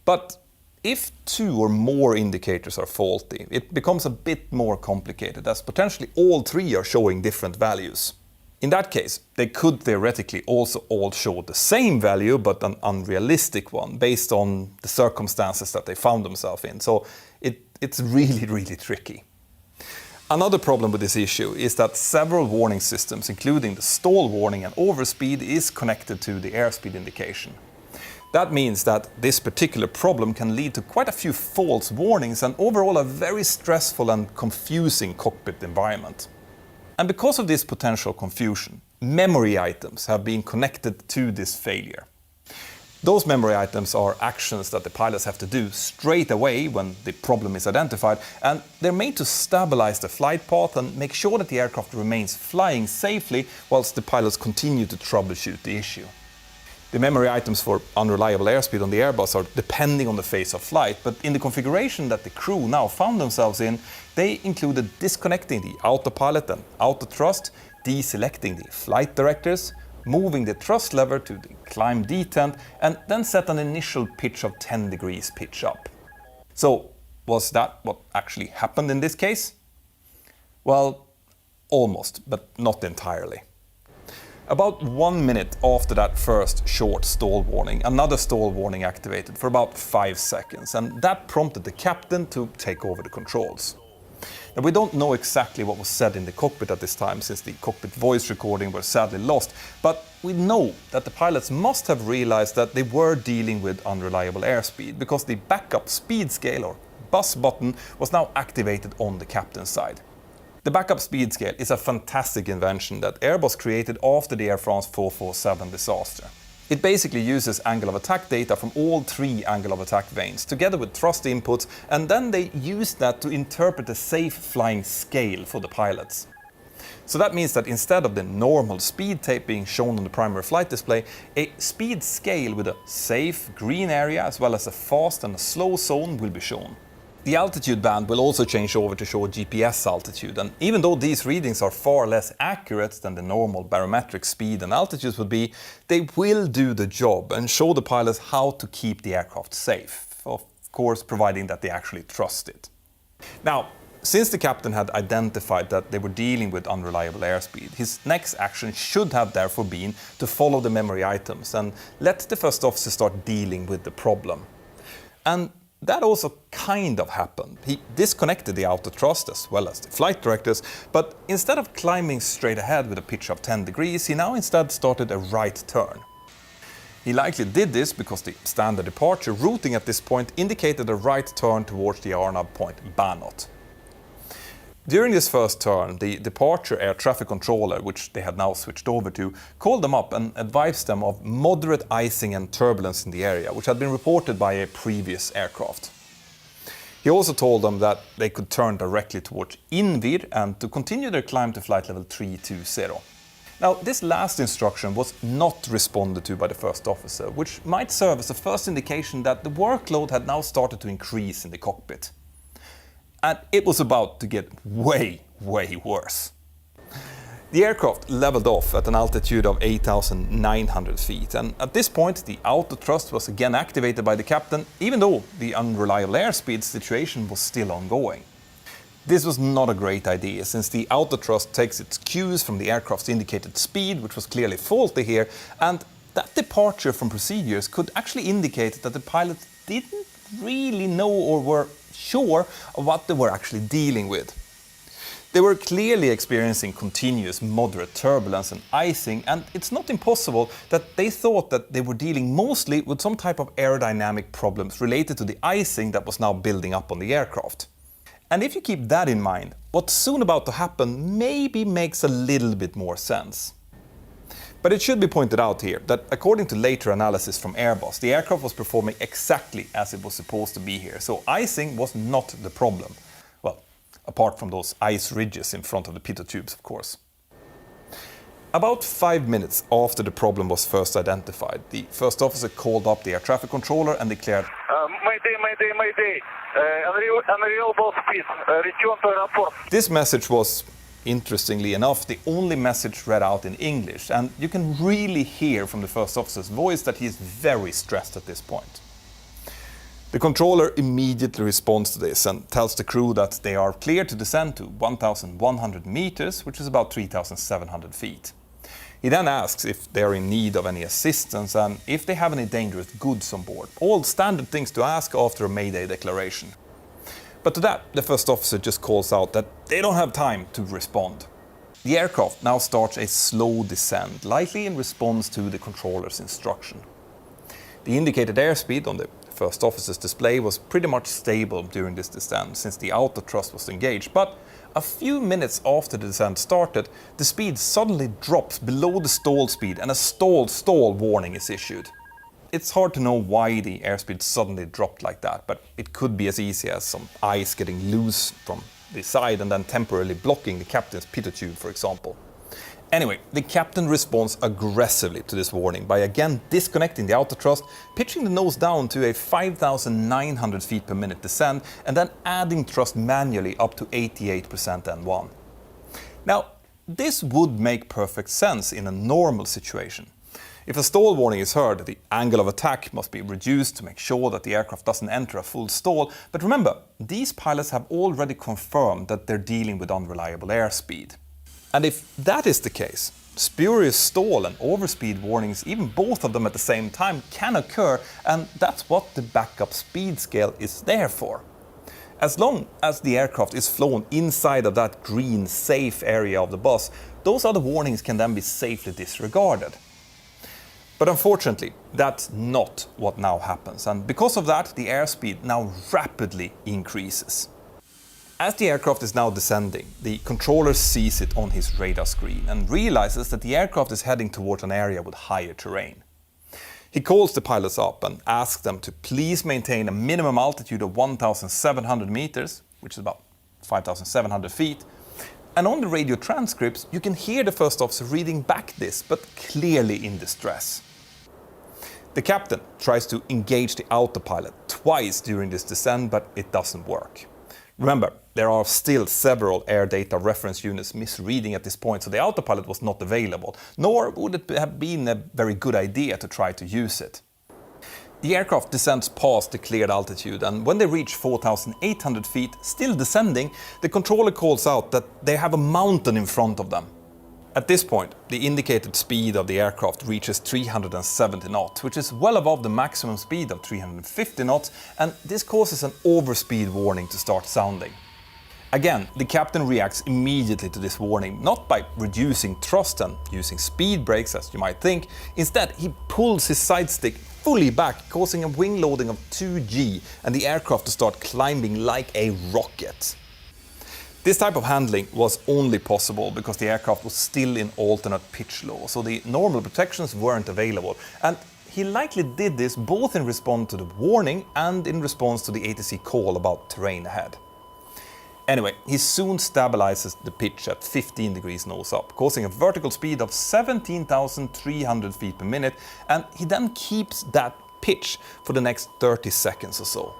But if two or more indicators are faulty, it becomes a bit more complicated, as potentially all three are showing different values. In that case, they could theoretically also all show the same value, but an unrealistic one, based on the circumstances that they found themselves in. So it's really, really tricky. Another problem with this issue is that several warning systems, including the stall warning and overspeed, is connected to the airspeed indication. That means that this particular problem can lead to quite a few false warnings and overall a very stressful and confusing cockpit environment. And because of this potential confusion, memory items have been connected to this failure. Those memory items are actions that the pilots have to do straight away when the problem is identified, and they're made to stabilize the flight path and make sure that the aircraft remains flying safely whilst the pilots continue to troubleshoot the issue. The memory items for unreliable airspeed on the Airbus are depending on the phase of flight, but in the configuration that the crew now found themselves in, they included disconnecting the autopilot and autothrust, deselecting the flight directors, moving the thrust lever to the climb detent, and then set an initial pitch of 10 degrees pitch up. So, was that what actually happened in this case? Well, almost, but not entirely. About 1 minute after that first short stall warning, another stall warning activated for about 5 seconds, and that prompted the captain to take over the controls. Now, we don't know exactly what was said in the cockpit at this time, since the cockpit voice recording were sadly lost, but we know that the pilots must have realized that they were dealing with unreliable airspeed, because the backup speed scale or bus button was now activated on the captain's side. The backup speed scale is a fantastic invention that Airbus created after the Air France 447 disaster. It basically uses angle of attack data from all 3 angle of attack vanes, together with thrust inputs, and then they use that to interpret a safe flying scale for the pilots. So that means that instead of the normal speed tape being shown on the primary flight display, a speed scale with a safe green area as well as a fast and a slow zone will be shown. The altitude band will also change over to show GPS altitude, and even though these readings are far less accurate than the normal barometric speed and altitudes would be, they will do the job and show the pilots how to keep the aircraft safe, of course providing that they actually trust it. Now, since the captain had identified that they were dealing with unreliable airspeed, his next action should have therefore been to follow the memory items and let the first officer start dealing with the problem. And that also kind of happened. He disconnected the autothrust as well as the flight directors, but instead of climbing straight ahead with a pitch of 10 degrees, he now instead started a right turn. He likely did this because the standard departure routing at this point indicated a right turn towards the RNAV point Banot. During this first turn, the departure air traffic controller, which they had now switched over to, called them up and advised them of moderate icing and turbulence in the area, which had been reported by a previous aircraft. He also told them that they could turn directly towards Invir and to continue their climb to flight level 320. Now, this last instruction was not responded to by the first officer, which might serve as a first indication that the workload had now started to increase in the cockpit. And it was about to get way, way worse. The aircraft leveled off at an altitude of 8,900 feet, and at this point the autothrust was again activated by the captain, even though the unreliable airspeed situation was still ongoing. This was not a great idea, since the autothrust takes its cues from the aircraft's indicated speed, which was clearly faulty here, and that departure from procedures could actually indicate that the pilots didn't really know or were sure of what they were actually dealing with. They were clearly experiencing continuous moderate turbulence and icing, and it's not impossible that they thought that they were dealing mostly with some type of aerodynamic problems related to the icing that was now building up on the aircraft. And if you keep that in mind, what's soon about to happen maybe makes a little bit more sense. But it should be pointed out here that according to later analysis from Airbus, the aircraft was performing exactly as it was supposed to be here, so icing was not the problem. Well, apart from those ice ridges in front of the pitot tubes, of course. About 5 minutes after the problem was first identified, the first officer called up the air traffic controller and declared, Mayday, unreliable speed, return to airport. This message was, interestingly enough, the only message read out in English, and you can really hear from the first officer's voice that he is very stressed at this point. The controller immediately responds to this and tells the crew that they are clear to descend to 1,100 meters, which is about 3,700 feet. He then asks if they are in need of any assistance and if they have any dangerous goods on board. All standard things to ask after a Mayday declaration. But to that, the first officer just calls out that they don't have time to respond. The aircraft now starts a slow descent, likely in response to the controller's instruction. The indicated airspeed on the first officer's display was pretty much stable during this descent since the auto thrust was engaged, but a few minutes after the descent started, the speed suddenly drops below the stall speed and a stall warning is issued. It's hard to know why the airspeed suddenly dropped like that, but it could be as easy as some ice getting loose from the side and then temporarily blocking the captain's pitot tube, for example. Anyway, the captain responds aggressively to this warning by again disconnecting the auto thrust, pitching the nose down to a 5,900 feet per minute descent, and then adding thrust manually up to 88% N1. Now, this would make perfect sense in a normal situation. If a stall warning is heard, the angle of attack must be reduced to make sure that the aircraft doesn't enter a full stall. But remember, these pilots have already confirmed that they're dealing with unreliable airspeed. And if that is the case, spurious stall and overspeed warnings, even both of them at the same time, can occur, and that's what the backup speed scale is there for. As long as the aircraft is flown inside of that green, safe area of the bus, those other warnings can then be safely disregarded. But unfortunately, that's not what now happens, and because of that, the airspeed now rapidly increases. As the aircraft is now descending, the controller sees it on his radar screen and realizes that the aircraft is heading towards an area with higher terrain. He calls the pilots up and asks them to please maintain a minimum altitude of 1,700 meters, which is about 5,700 feet. And on the radio transcripts, you can hear the first officer reading back this, but clearly in distress. The captain tries to engage the autopilot twice during this descent, but it doesn't work. Remember, there are still several air data reference units misreading at this point, so the autopilot was not available, nor would it have been a very good idea to try to use it. The aircraft descends past the cleared altitude, and when they reach 4,800 feet, still descending, the controller calls out that they have a mountain in front of them. At this point, the indicated speed of the aircraft reaches 370 knots, which is well above the maximum speed of 350 knots, and this causes an overspeed warning to start sounding. Again, the captain reacts immediately to this warning, not by reducing thrust and using speed brakes as you might think. Instead, he pulls his side stick fully back, causing a wing loading of 2G and the aircraft to start climbing like a rocket. This type of handling was only possible because the aircraft was still in alternate pitch law, so the normal protections weren't available. And he likely did this both in response to the warning and in response to the ATC call about terrain ahead. Anyway, he soon stabilizes the pitch at 15 degrees nose up, causing a vertical speed of 17,300 feet per minute, and he then keeps that pitch for the next 30 seconds or so.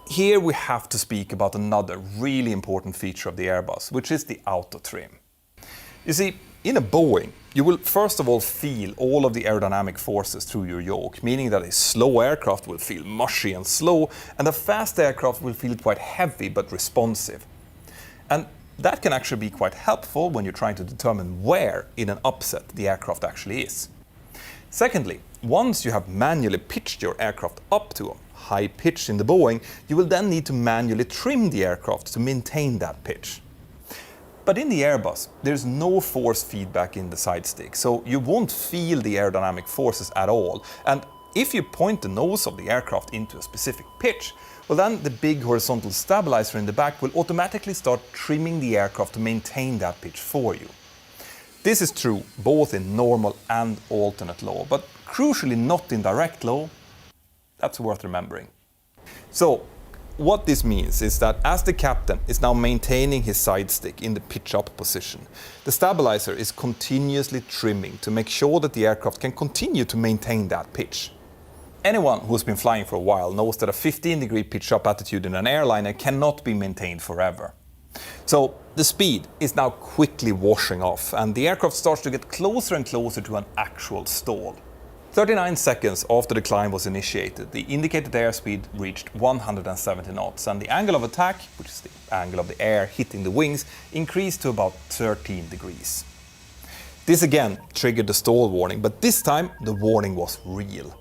Here we have to speak about another really important feature of the Airbus, which is the auto trim. You see, in a Boeing, you will first of all feel all of the aerodynamic forces through your yoke, meaning that a slow aircraft will feel mushy and slow, and a fast aircraft will feel quite heavy but responsive. And that can actually be quite helpful when you're trying to determine where in an upset the aircraft actually is. Secondly, once you have manually pitched your aircraft up to a high pitch in the Boeing, you will then need to manually trim the aircraft to maintain that pitch. But in the Airbus, there's no force feedback in the side stick, so you won't feel the aerodynamic forces at all. And if you point the nose of the aircraft into a specific pitch, well then the big horizontal stabilizer in the back will automatically start trimming the aircraft to maintain that pitch for you. This is true both in normal and alternate law, but crucially not in direct law. That's worth remembering. So, what this means is that as the captain is now maintaining his side stick in the pitch up position, the stabilizer is continuously trimming to make sure that the aircraft can continue to maintain that pitch. Anyone who's been flying for a while knows that a 15-degree pitch up attitude in an airliner cannot be maintained forever. So the speed is now quickly washing off and the aircraft starts to get closer and closer to an actual stall. 39 seconds after the climb was initiated, the indicated airspeed reached 170 knots and the angle of attack, which is the angle of the air hitting the wings, increased to about 13 degrees. This again triggered the stall warning, but this time the warning was real.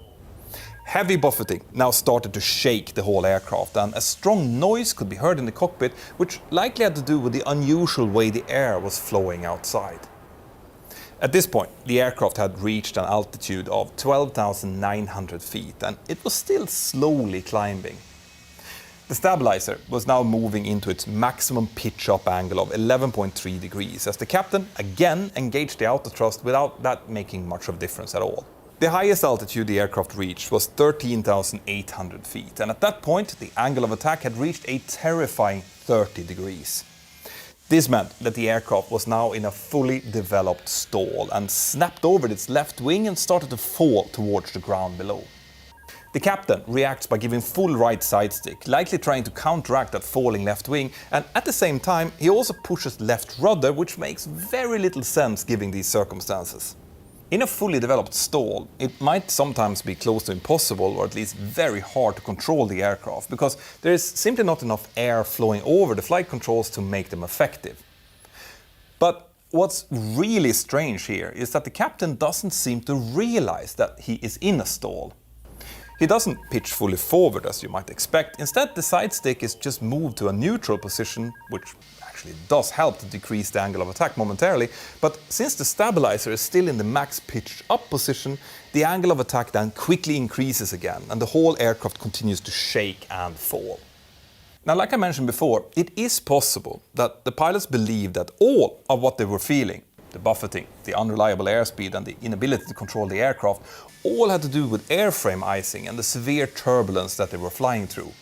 Heavy buffeting now started to shake the whole aircraft, and a strong noise could be heard in the cockpit, which likely had to do with the unusual way the air was flowing outside. At this point, the aircraft had reached an altitude of 12,900 feet, and it was still slowly climbing. The stabilizer was now moving into its maximum pitch-up angle of 11.3 degrees, as the captain again engaged the autothrust without that making much of a difference at all. The highest altitude the aircraft reached was 13,800 feet, and at that point the angle of attack had reached a terrifying 30 degrees. This meant that the aircraft was now in a fully developed stall and snapped over its left wing and started to fall towards the ground below. The captain reacts by giving full right side stick, likely trying to counteract that falling left wing, and at the same time he also pushes left rudder, which makes very little sense given these circumstances. In a fully developed stall, it might sometimes be close to impossible, or at least very hard to control the aircraft, because there is simply not enough air flowing over the flight controls to make them effective. But what's really strange here is that the captain doesn't seem to realize that he is in a stall. He doesn't pitch fully forward as you might expect. Instead, the side stick is just moved to a neutral position, which actually does help to decrease the angle of attack momentarily, but since the stabilizer is still in the max pitched up position, the angle of attack then quickly increases again, and the whole aircraft continues to shake and fall. Now, like I mentioned before, it is possible that the pilots believed that all of what they were feeling, the buffeting, the unreliable airspeed, and the inability to control the aircraft, all had to do with airframe icing and the severe turbulence that they were flying through.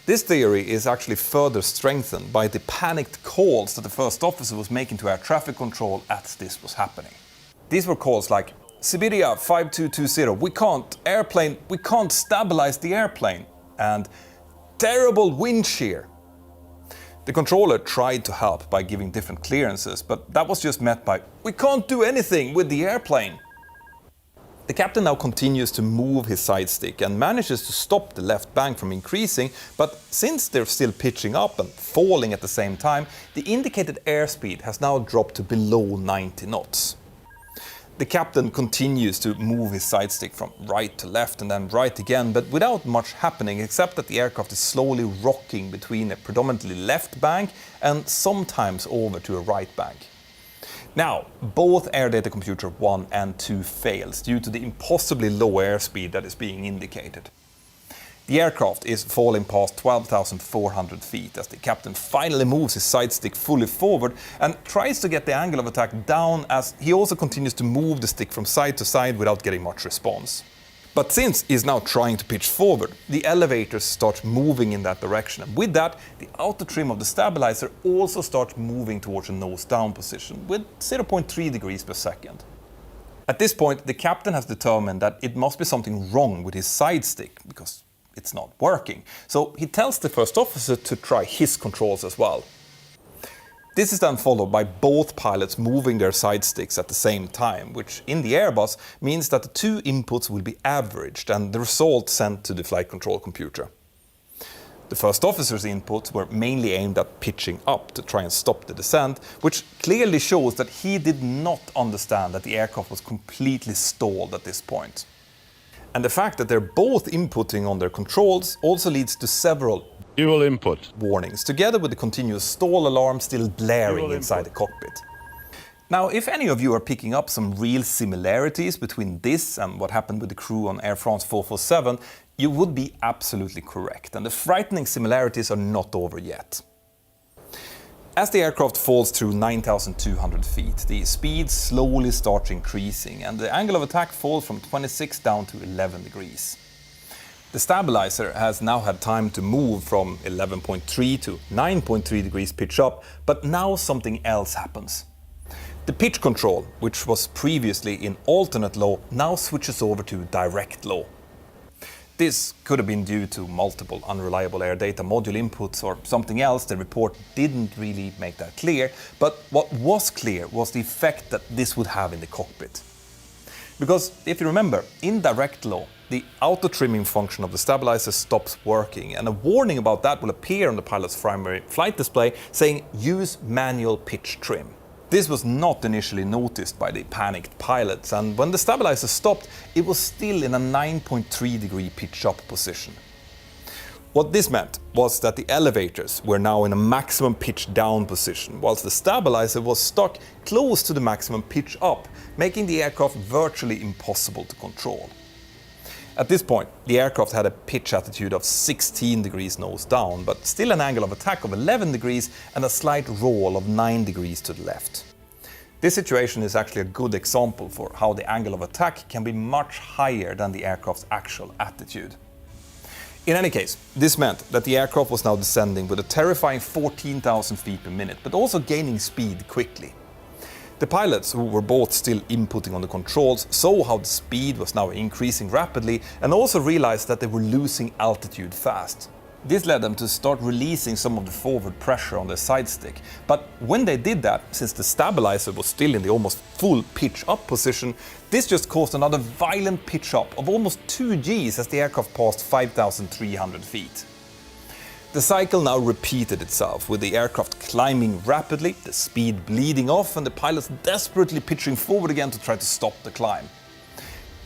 This theory is actually further strengthened by the panicked calls that the first officer was making to air traffic control as this was happening. These were calls like, "Siberia 5220, we can't stabilize the airplane," and "terrible wind shear." The controller tried to help by giving different clearances, but that was just met by, "We can't do anything with the airplane." The captain now continues to move his side stick and manages to stop the left bank from increasing, but since they're still pitching up and falling at the same time, the indicated airspeed has now dropped to below 90 knots. The captain continues to move his side stick from right to left and then right again, but without much happening except that the aircraft is slowly rocking between a predominantly left bank and sometimes over to a right bank. Now, both Air Data Computer 1 and 2 fails due to the impossibly low airspeed that is being indicated. The aircraft is falling past 12,400 feet as the captain finally moves his side stick fully forward and tries to get the angle of attack down, as he also continues to move the stick from side to side without getting much response. But since he's now trying to pitch forward, the elevators start moving in that direction, and with that, the outer trim of the stabilizer also starts moving towards a nose down position with 0.3 degrees per second. At this point, the captain has determined that it must be something wrong with his side stick, because it's not working. So he tells the first officer to try his controls as well. This is then followed by both pilots moving their side sticks at the same time, which in the Airbus means that the two inputs will be averaged and the result sent to the flight control computer. The first officer's inputs were mainly aimed at pitching up to try and stop the descent, which clearly shows that he did not understand that the aircraft was completely stalled at this point. And the fact that they're both inputting on their controls also leads to several fuel input warnings, together with the continuous stall alarm still blaring inside the cockpit. Now, if any of you are picking up some real similarities between this and what happened with the crew on Air France 447, you would be absolutely correct, and the frightening similarities are not over yet. As the aircraft falls through 9,200 feet, the speed slowly starts increasing and the angle of attack falls from 26 down to 11 degrees. The stabilizer has now had time to move from 11.3 to 9.3 degrees pitch up, but now something else happens. The pitch control, which was previously in alternate low, now switches over to direct low. This could have been due to multiple unreliable air data module inputs or something else. The report didn't really make that clear, but what was clear was the effect that this would have in the cockpit. Because if you remember, in direct low, the auto trimming function of the stabilizer stops working, and a warning about that will appear on the pilot's primary flight display saying use manual pitch trim. This was not initially noticed by the panicked pilots, and when the stabilizer stopped, it was still in a 9.3 degree pitch up position. What this meant was that the elevators were now in a maximum pitch down position, whilst the stabilizer was stuck close to the maximum pitch up, making the aircraft virtually impossible to control. At this point, the aircraft had a pitch attitude of 16 degrees nose down, but still an angle of attack of 11 degrees and a slight roll of 9 degrees to the left. This situation is actually a good example for how the angle of attack can be much higher than the aircraft's actual attitude. In any case, this meant that the aircraft was now descending with a terrifying 14,000 feet per minute, but also gaining speed quickly. The pilots, who were both still inputting on the controls, saw how the speed was now increasing rapidly and also realized that they were losing altitude fast. This led them to start releasing some of the forward pressure on their side stick. But when they did that, since the stabilizer was still in the almost full pitch up position, this just caused another violent pitch up of almost 2 Gs as the aircraft passed 5,300 feet. The cycle now repeated itself, with the aircraft climbing rapidly, the speed bleeding off, and the pilots desperately pitching forward again to try to stop the climb.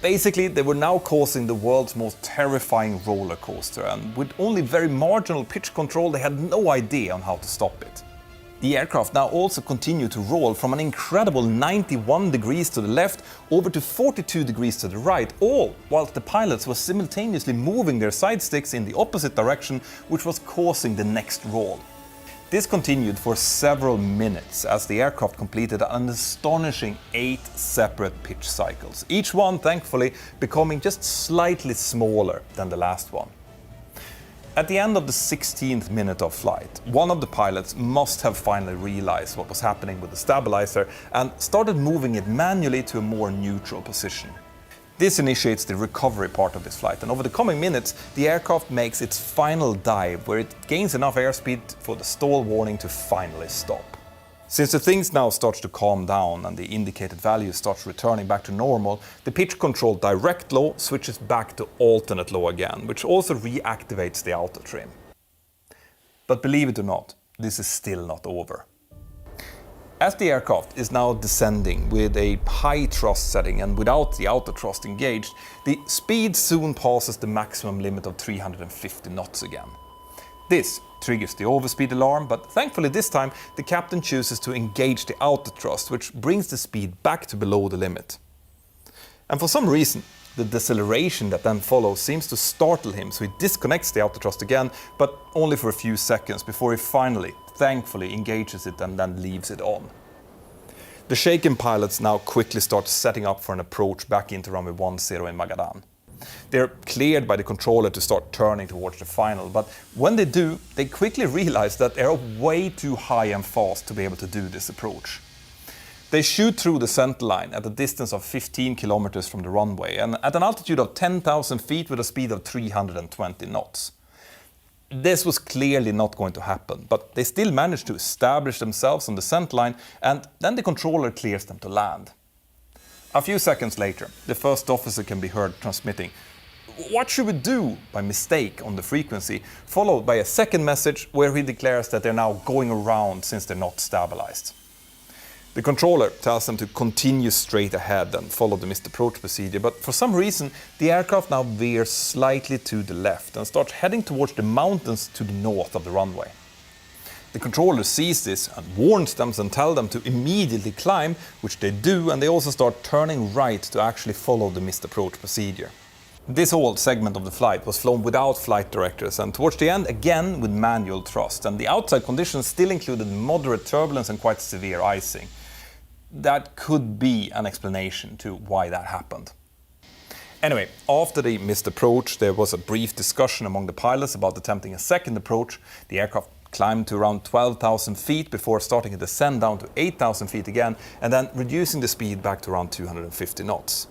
Basically, they were now causing the world's most terrifying roller coaster, and with only very marginal pitch control, they had no idea on how to stop it. The aircraft now also continued to roll from an incredible 91 degrees to the left over to 42 degrees to the right, all whilst the pilots were simultaneously moving their side sticks in the opposite direction, which was causing the next roll. This continued for several minutes as the aircraft completed an astonishing 8 separate pitch cycles, each one thankfully becoming just slightly smaller than the last one. At the end of the 16th minute of flight, one of the pilots must have finally realized what was happening with the stabilizer and started moving it manually to a more neutral position. This initiates the recovery part of this flight, and over the coming minutes, the aircraft makes its final dive where it gains enough airspeed for the stall warning to finally stop. Since the things now starts to calm down and the indicated value starts returning back to normal, the pitch control direct low switches back to alternate low again, which also reactivates the auto trim. But believe it or not, this is still not over. As the aircraft is now descending with a high thrust setting and without the auto thrust engaged, the speed soon passes the maximum limit of 350 knots again. This triggers the overspeed alarm, but thankfully this time the captain chooses to engage the auto thrust, which brings the speed back to below the limit. And for some reason, the deceleration that then follows seems to startle him, so he disconnects the auto thrust again, but only for a few seconds before he finally, thankfully, engages it and then leaves it on. The shaken pilots now quickly start setting up for an approach back into runway 10 in Magadan. They're cleared by the controller to start turning towards the final, but when they do, they quickly realize that they're way too high and fast to be able to do this approach. They shoot through the center line at a distance of 15 kilometers from the runway and at an altitude of 10,000 feet with a speed of 320 knots. This was clearly not going to happen, but they still managed to establish themselves on the center line, and then the controller clears them to land. A few seconds later, the first officer can be heard transmitting, "What should we do?" by mistake on the frequency, followed by a second message where he declares that they're now going around since they're not stabilized. The controller tells them to continue straight ahead and follow the missed approach procedure, but for some reason the aircraft now veers slightly to the left and starts heading towards the mountains to the north of the runway. The controller sees this and warns them and tells them to immediately climb, which they do, and they also start turning right to actually follow the missed approach procedure. This whole segment of the flight was flown without flight directors, and towards the end again with manual thrust, and the outside conditions still included moderate turbulence and quite severe icing. That could be an explanation to why that happened. Anyway, after the missed approach, there was a brief discussion among the pilots about attempting a second approach. The aircraft climbed to around 12,000 feet before starting a descent down to 8,000 feet again, and then reducing the speed back to around 250 knots.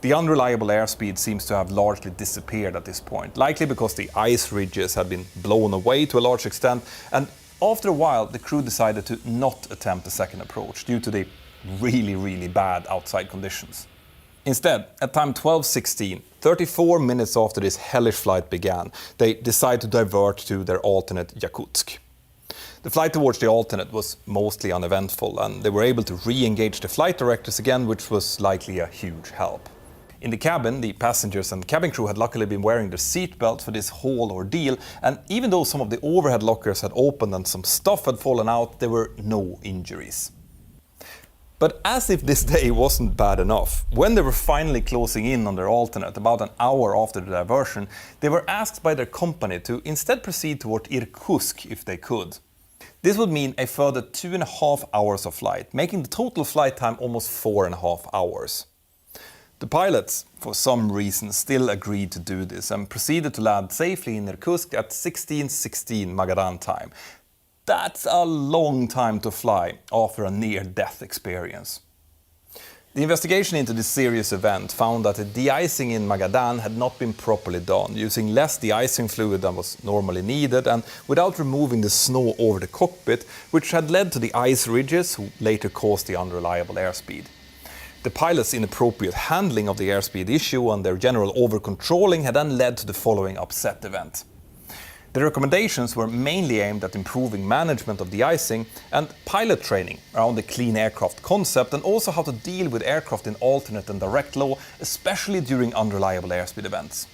The unreliable airspeed seems to have largely disappeared at this point, likely because the ice ridges had been blown away to a large extent, and after a while the crew decided to not attempt a second approach due to the really bad outside conditions. Instead, at time 12:16, 34 minutes after this hellish flight began, they decide to divert to their alternate Yakutsk. The flight towards the alternate was mostly uneventful, and they were able to re-engage the flight directors again, which was likely a huge help. In the cabin, the passengers and cabin crew had luckily been wearing their seatbelts for this whole ordeal, and even though some of the overhead lockers had opened and some stuff had fallen out, there were no injuries. But as if this day wasn't bad enough, when they were finally closing in on their alternate about an hour after the diversion, they were asked by their company to instead proceed toward Irkutsk if they could. This would mean a further 2.5 hours of flight, making the total flight time almost 4.5 hours. The pilots, for some reason, still agreed to do this and proceeded to land safely in Irkutsk at 16:16 Magadan time. That's a long time to fly after a near-death experience. The investigation into this serious event found that the de-icing in Magadan had not been properly done, using less de-icing fluid than was normally needed and without removing the snow over the cockpit, which had led to the ice ridges, who later caused the unreliable airspeed. The pilots' inappropriate handling of the airspeed issue and their general over-controlling had then led to the following upset event. The recommendations were mainly aimed at improving management of de-icing and pilot training around the clean aircraft concept, and also how to deal with aircraft in alternate and direct low, especially during unreliable airspeed events.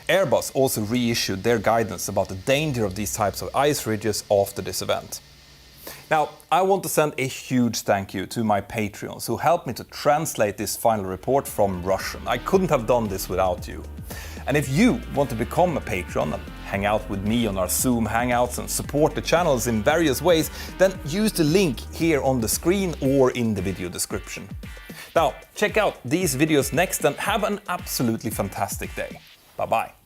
Airbus also reissued their guidance about the danger of these types of ice ridges after this event. Now, I want to send a huge thank you to my Patreons who helped me to translate this final report from Russian. I couldn't have done this without you. And if you want to become a patron and hang out with me on our Zoom hangouts and support the channels in various ways, then use the link here on the screen or in the video description. Now, check out these videos next and have an absolutely fantastic day. Bye-bye.